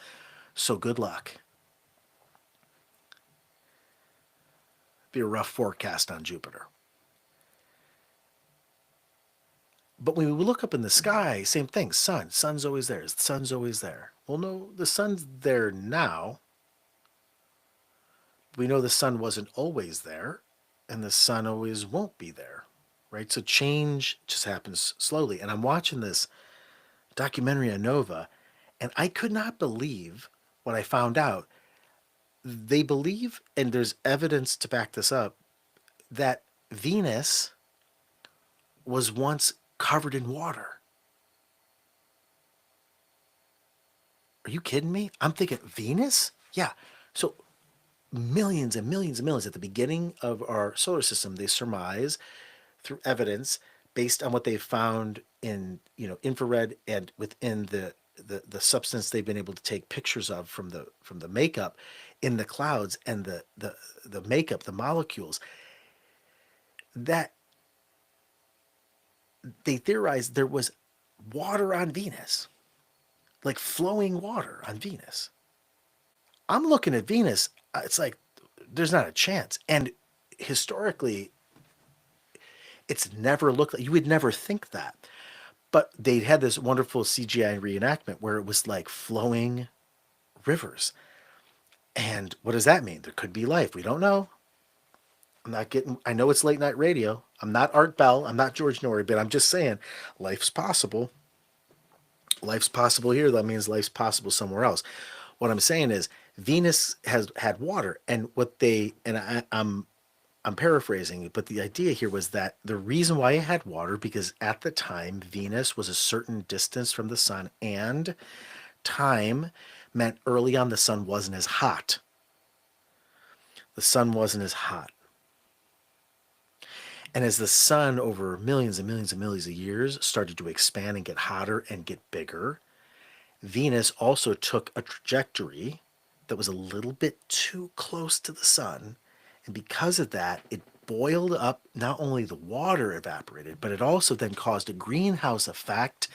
So good luck. Be a rough forecast on Jupiter. But when we look up in the sky, same thing. Sun's always there. The sun's always there. Well, no, the sun's there now. We know the sun wasn't always there, and the sun always won't be there, right? So change just happens slowly. And I'm watching this documentary on Nova, and I could not believe what I found out. They believe, and there's evidence to back this up, that Venus was once covered in water. Are you kidding me? I'm thinking Venus? Yeah. So millions and millions and millions at the beginning of our solar system, they surmise through evidence based on what they've found in infrared and within the substance they've been able to take pictures of from the makeup in the clouds and the makeup, the molecules, that they theorized there was water on Venus, like flowing water on Venus. I'm looking at Venus, it's like there's not a chance. And historically, it's never looked like, you would never think that. But they had this wonderful CGI reenactment where it was like flowing rivers. And what does that mean? There could be life. We don't know. I know it's late night radio. I'm not Art Bell. I'm not George Norrie, but I'm just saying life's possible. Life's possible here. That means life's possible somewhere else. What I'm saying is Venus has had water, and I'm paraphrasing, but the idea here was that the reason why it had water because at the time Venus was a certain distance from the sun, and time meant early on the sun wasn't as hot. The sun wasn't as hot. And as the sun over millions and millions and millions of years started to expand and get hotter and get bigger, Venus also took a trajectory that was a little bit too close to the sun. And because of that, it boiled up, not only the water evaporated, but it also then caused a greenhouse effect.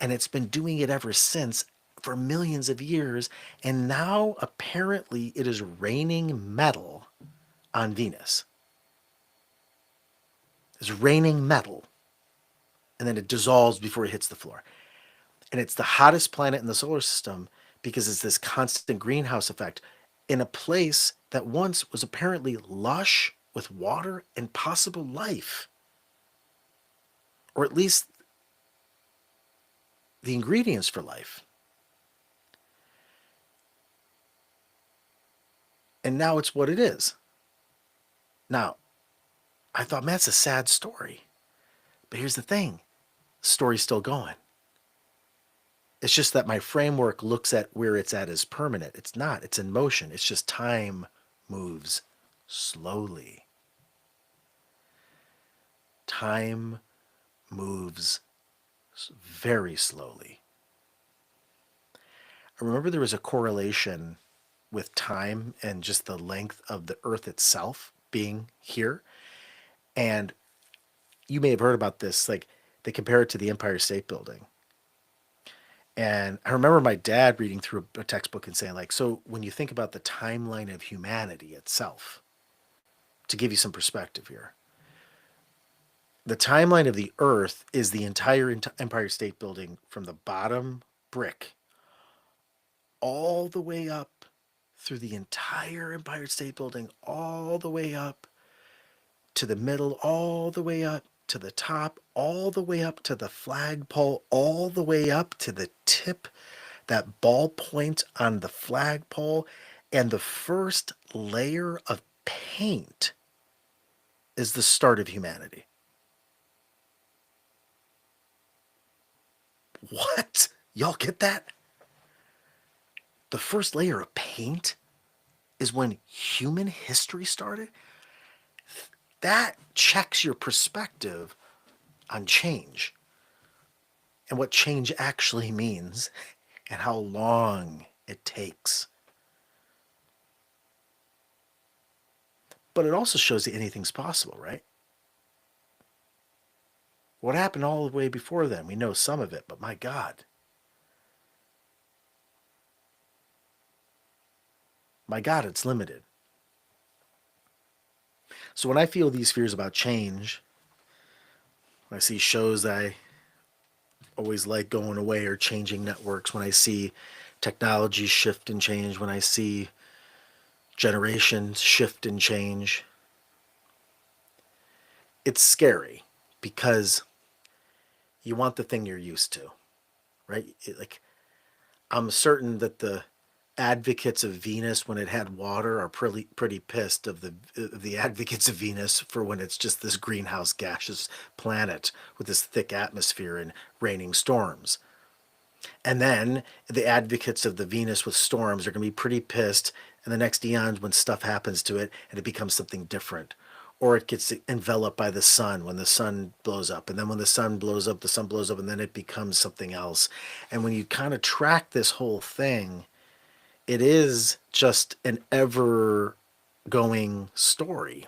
And it's been doing it ever since for millions of years. And now apparently it is raining metal on Venus. It's raining metal. And then it dissolves before it hits the floor. And it's the hottest planet in the solar system because it's this constant greenhouse effect in a place that once was apparently lush with water and possible life, or at least the ingredients for life. And now it's what it is. Now, I thought, man, it's a sad story. But here's the thing, the story's still going. It's just that my framework looks at where it's at as permanent. It's not. It's in motion. It's just time moves slowly. Time moves very slowly. I remember there was a correlation with time and just the length of the Earth itself being here. And you may have heard about this. Like, they compare it to the Empire State Building. And I remember my dad reading through a textbook and saying, like, so when you think about the timeline of humanity itself, to give you some perspective here, the timeline of the Earth is the entire Empire State Building from the bottom brick all the way up through the entire Empire State Building, all the way up to the middle, all the way up to the top, all the way up to the flagpole, all the way up to the tip, that ball point on the flagpole. And the first layer of paint is the start of humanity. What? Y'all get that? The first layer of paint is when human history started, that checks your perspective on change and what change actually means and how long it takes. But it also shows that anything's possible, right? What happened all the way before then? We know some of it, but my God. My God, it's limited. So when I feel these fears about change, when I see shows that I always like going away or changing networks, when I see technology shift and change, when I see generations shift and change, it's scary because you want the thing you're used to, right? Like, I'm certain that the advocates of Venus when it had water are pretty pissed of the advocates of Venus for when it's just this greenhouse gaseous planet with this thick atmosphere and raining storms. And then the advocates of the Venus with storms are going to be pretty pissed in the next eons when stuff happens to it and it becomes something different. Or it gets enveloped by the sun when the sun blows up. And then when the sun blows up, the sun blows up, and then it becomes something else. And when you kind of track this whole thing, it is just an ever going story.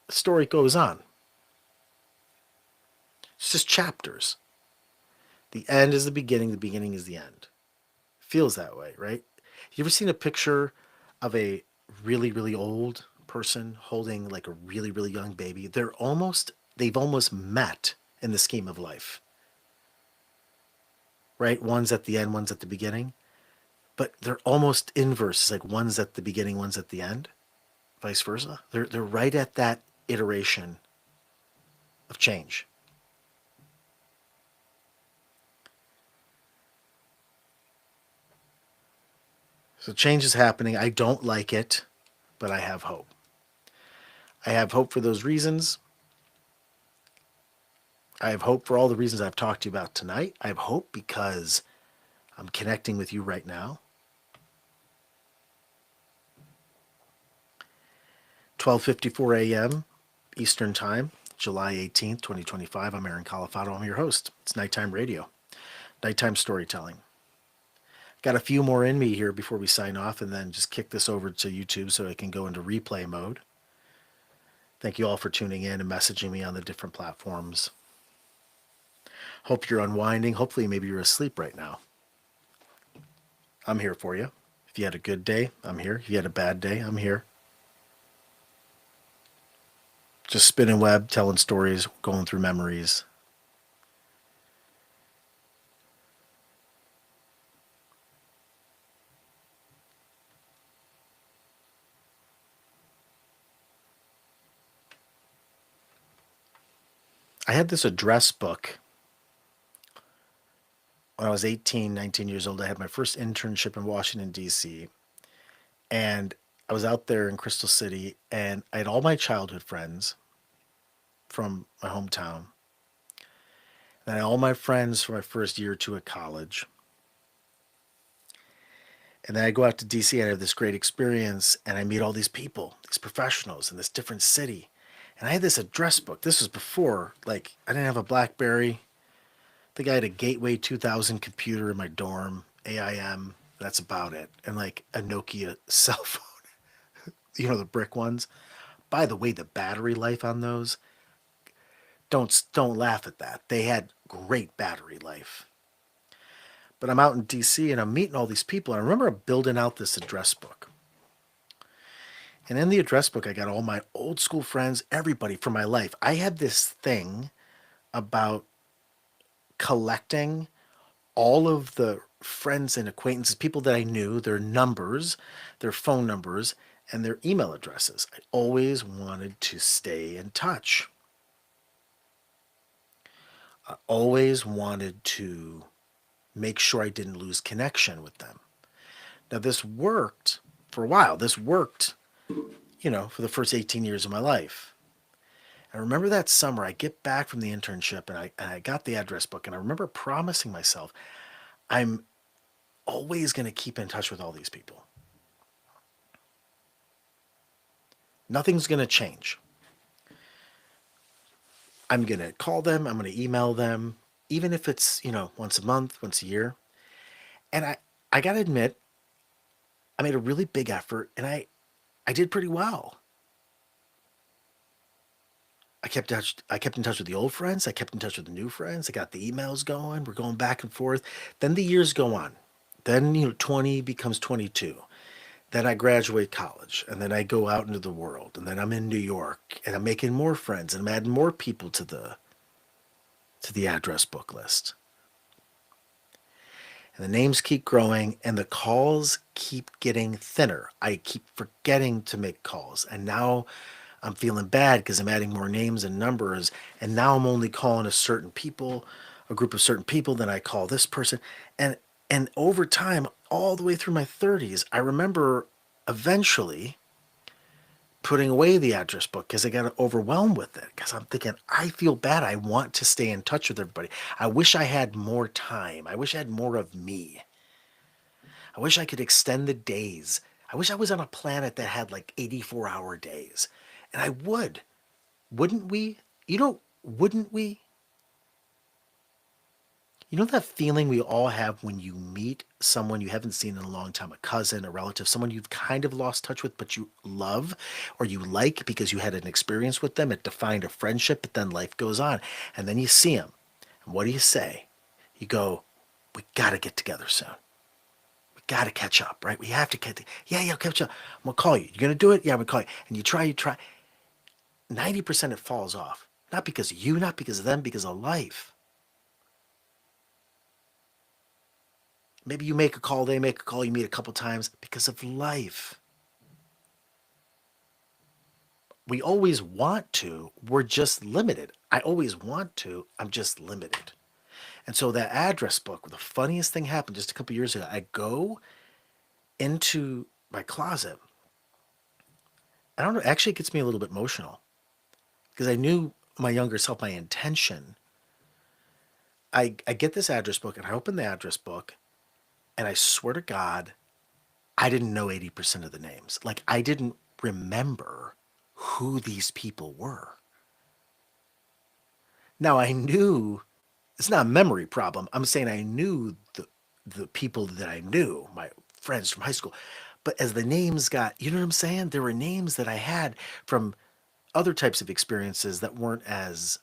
The story goes on. It's just chapters. The end is the beginning is the end. Feels that way, right? You ever seen a picture of a really, really old person holding like a really, really young baby? They've almost met in the scheme of life, right? One's at the end, one's at the beginning, but they're almost inverse. It's like one's at the beginning, one's at the end, vice versa. They're right at that iteration of change. So change is happening. I don't like it, but I have hope. I have hope for those reasons. I have hope for all the reasons I've talked to you about tonight. I have hope because I'm connecting with you right now. 12:54 a.m. Eastern Time, July 18th, 2025. I'm Aaron Calafato. I'm your host. It's nighttime radio, nighttime storytelling. Got a few more in me here before we sign off and then just kick this over to YouTube so I can go into replay mode. Thank you all for tuning in and messaging me on the different platforms. Hope you're unwinding. Hopefully, maybe you're asleep right now. I'm here for you. If you had a good day, I'm here. If you had a bad day, I'm here. Just spinning web, telling stories, going through memories. I had this address book when I was 18, 19 years old. I had my first internship in Washington, D.C. And I was out there in Crystal City, and I had all my childhood friends from my hometown. And I had all my friends from my first year or two at college. And then I go out to DC and I have this great experience and I meet all these people, these professionals in this different city. And I had this address book. This was before, like, I didn't have a BlackBerry. I think I had a Gateway 2000 computer in my dorm, AIM. That's about it. And like a Nokia cell phone, the brick ones. By the way, the battery life on those, don't laugh at that. They had great battery life. But I'm out in DC and I'm meeting all these people. And I remember building out this address book. And in the address book, I got all my old school friends, everybody from my life. I had this thing about collecting all of the friends and acquaintances, people that I knew, their numbers, their phone numbers, and their email addresses. I always wanted to stay in touch. I always wanted to make sure I didn't lose connection with them. Now, this worked for a while. This worked, for the first 18 years of my life. I remember that summer, I get back from the internship and I got the address book, and I remember promising myself, I'm always going to keep in touch with all these people. Nothing's going to change. I'm going to call them, I'm going to email them, even if it's, once a month, once a year. And I got to admit, I made a really big effort and I did pretty well. I kept in touch with the old friends. I kept in touch with the new friends. I got the emails going. We're going back and forth. Then the years go on. Then, 20 becomes 22. Then I graduate college and then I go out into the world and then I'm in New York and I'm making more friends and I'm adding more people to the address book list. And the names keep growing and the calls keep getting thinner. I keep forgetting to make calls. And now I'm feeling bad because I'm adding more names and numbers. And now I'm only calling a group of certain people. Then I call this person. And over time, all the way through my 30s, I remember eventually putting away the address book because I got overwhelmed with it. Because I'm thinking, I feel bad. I want to stay in touch with everybody. I wish I had more time. I wish I had more of me. I wish I could extend the days. I wish I was on a planet that had like 84-hour days. And I would. Wouldn't we? Wouldn't we? You know that feeling we all have when you meet someone you haven't seen in a long time, a cousin, a relative, someone you've kind of lost touch with, but you love or you like because you had an experience with them. It defined a friendship, but then life goes on. And then you see them. And what do you say? You go, we got to get together soon. We got to catch up, right? We have to catch. Yeah, catch up. I'm going to call you. You going to do it? Yeah, I'm going to call you. And you try. 90% it falls off. Not because of you, not because of them, because of life. Maybe you make a call, they make a call, you meet a couple times because of life. We always want to, we're just limited. I always want to, I'm just limited. And so that address book, the funniest thing happened just a couple years ago. I go into my closet. I don't know, actually it gets me a little bit emotional because I knew my younger self, my intention. I get this address book and I open the address book and I swear to God, I didn't know 80% of the names. Like, I didn't remember who these people were. Now, I knew it's not a memory problem. I'm saying I knew the people that I knew, my friends from high school. But as the names got, you know what I'm saying? There were names that I had from other types of experiences that weren't as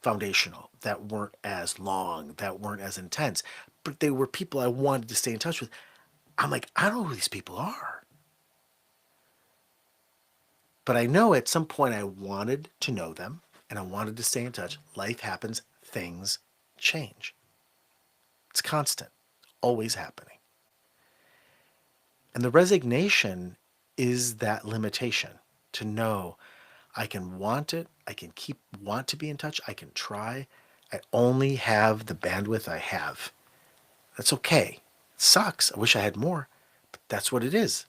foundational, that weren't as long, that weren't as intense, but they were people I wanted to stay in touch with. I'm like, I don't know who these people are. But I know at some point I wanted to know them and I wanted to stay in touch. Life happens, things change. It's constant, always happening. And the resignation is that limitation to know I can want it, I can want to be in touch, I can try. I only have the bandwidth I have. That's okay. It sucks. I wish I had more, but that's what it is.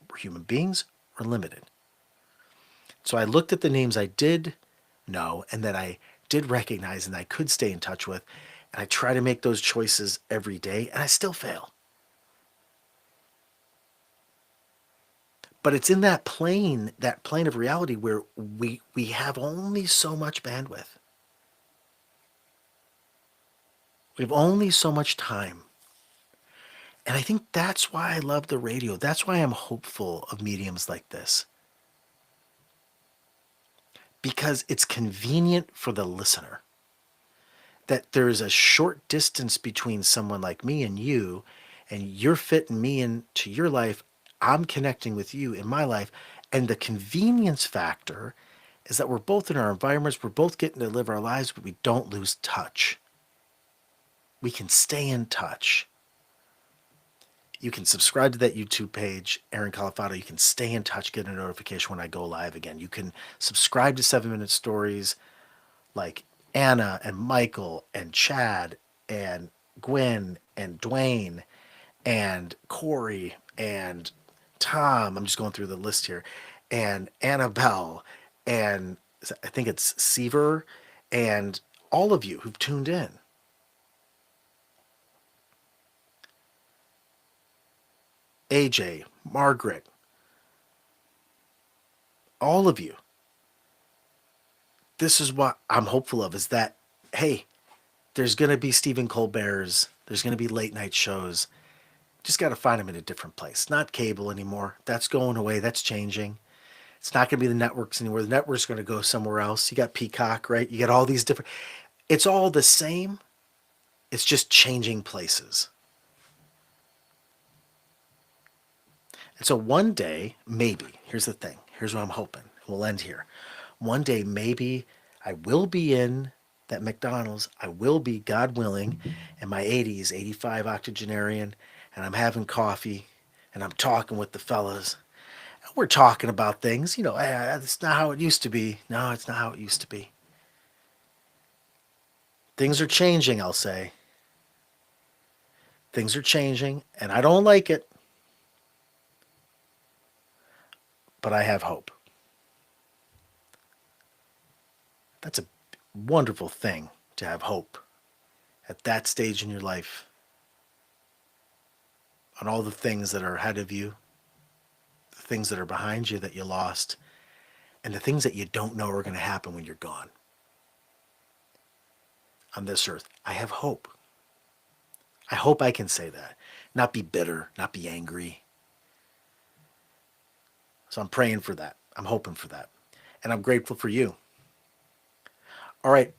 We're human beings, we're limited. So I looked at the names I did know and that I did recognize and I could stay in touch with. And I try to make those choices every day and I still fail. But it's in that plane of reality where we have only so much bandwidth. We have only so much time. And I think that's why I love the radio. That's why I'm hopeful of mediums like this. Because it's convenient for the listener. That there's a short distance between someone like me and you, and you're fitting me into your life. I'm connecting with you in my life. And the convenience factor is that we're both in our environments, we're both getting to live our lives, but we don't lose touch. We can stay in touch. You can subscribe to that YouTube page, Aaron Calafato. You can stay in touch, get a notification when I go live again. You can subscribe to 7-Minute Stories like Anna and Michael and Chad and Gwen and Dwayne and Corey and Tom. I'm just going through the list here. And Annabelle and I think it's Seaver and all of you who've tuned in. AJ, Margaret, all of you. This is what I'm hopeful of, is that, hey, there's going to be Stephen Colbert's, there's going to be late night shows. Just got to find them in a different place. Not cable anymore. That's going away. That's changing. It's not going to be the networks anymore. The network's going to go somewhere else. You got Peacock, right? You got all these different. It's all the same. It's just changing places. And so one day, maybe, here's the thing. Here's what I'm hoping. We'll end here. One day, maybe I will be in that McDonald's. I will be, God willing, in my 80s, 85 octogenarian, and I'm having coffee and I'm talking with the fellas. We're talking about things, it's not how it used to be. No, it's not how it used to be. Things are changing, I'll say. Things are changing, and I don't like it, but I have hope. That's a wonderful thing to have hope at that stage in your life on all the things that are ahead of you, the things that are behind you that you lost, and the things that you don't know are going to happen when you're gone on this earth. I have hope. I hope I can say that. Not be bitter, not be angry. So I'm praying for that. I'm hoping for that. And I'm grateful for you. All right.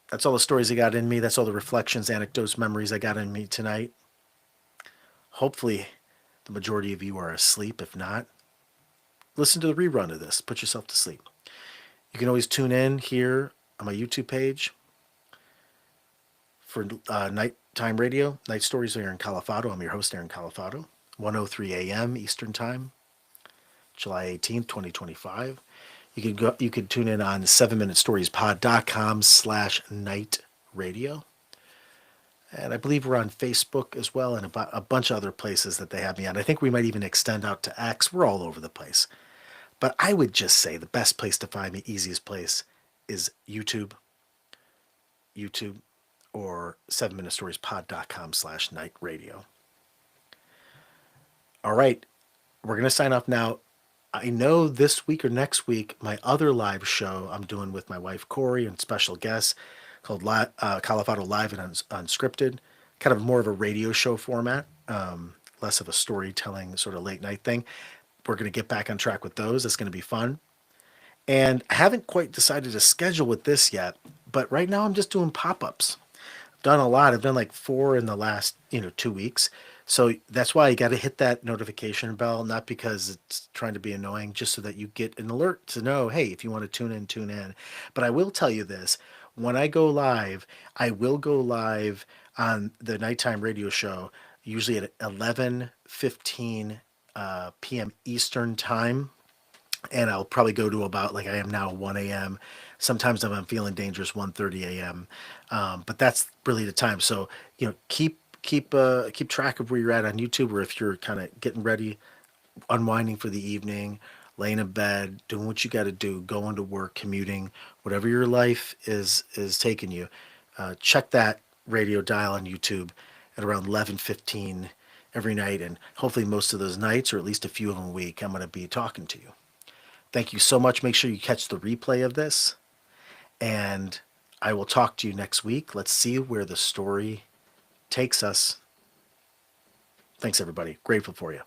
That's all the stories I got in me. That's all the reflections, anecdotes, memories I got in me tonight. Hopefully, the majority of you are asleep. If not, listen to the rerun of this. Put yourself to sleep. You can always tune in here on my YouTube page for nighttime radio. Night Stories with Aaron Calafato. I'm your host, Aaron Calafato. 1:03 a.m. Eastern Time, July 18th, 2025. You could tune in on 7minutestoriespod.com/night radio. And I believe we're on Facebook as well, and a bunch of other places that they have me on. I think we might even extend out to X. We're all over the place. But I would just say the best place to find me, easiest place, is YouTube, or 7minutestoriespod.com/night radio. All right, we're going to sign off now. I know this week or next week, my other live show I'm doing with my wife, Corey, and special guests called Calafato Live and Unscripted, kind of more of a radio show format, less of a storytelling sort of late night thing. We're going to get back on track with those. It's going to be fun. And I haven't quite decided a schedule with this yet, but right now I'm just doing pop-ups. I've done a lot. I've done like 4 in the last, 2 weeks. So that's why you got to hit that notification bell, not because it's trying to be annoying, just so that you get an alert to know, hey, if you want to tune in, tune in. But I will tell you this, when I go live, I will go live on the nighttime radio show, usually at 11:15 p.m. Eastern time. And I'll probably go to about, like I am now, 1 a.m. Sometimes if I'm feeling dangerous, 1:30 a.m. But that's really the time. So, keep track of where you're at on YouTube, or if you're kind of getting ready, unwinding for the evening, laying in bed, doing what you got to do, going to work, commuting, whatever your life is taking you. Check that radio dial on YouTube at around 11:15 every night, and hopefully most of those nights, or at least a few of them a week, I'm going to be talking to you. Thank you so much. Make sure you catch the replay of this, and I will talk to you next week. Let's see where the story takes us. Thanks, everybody. Grateful for you.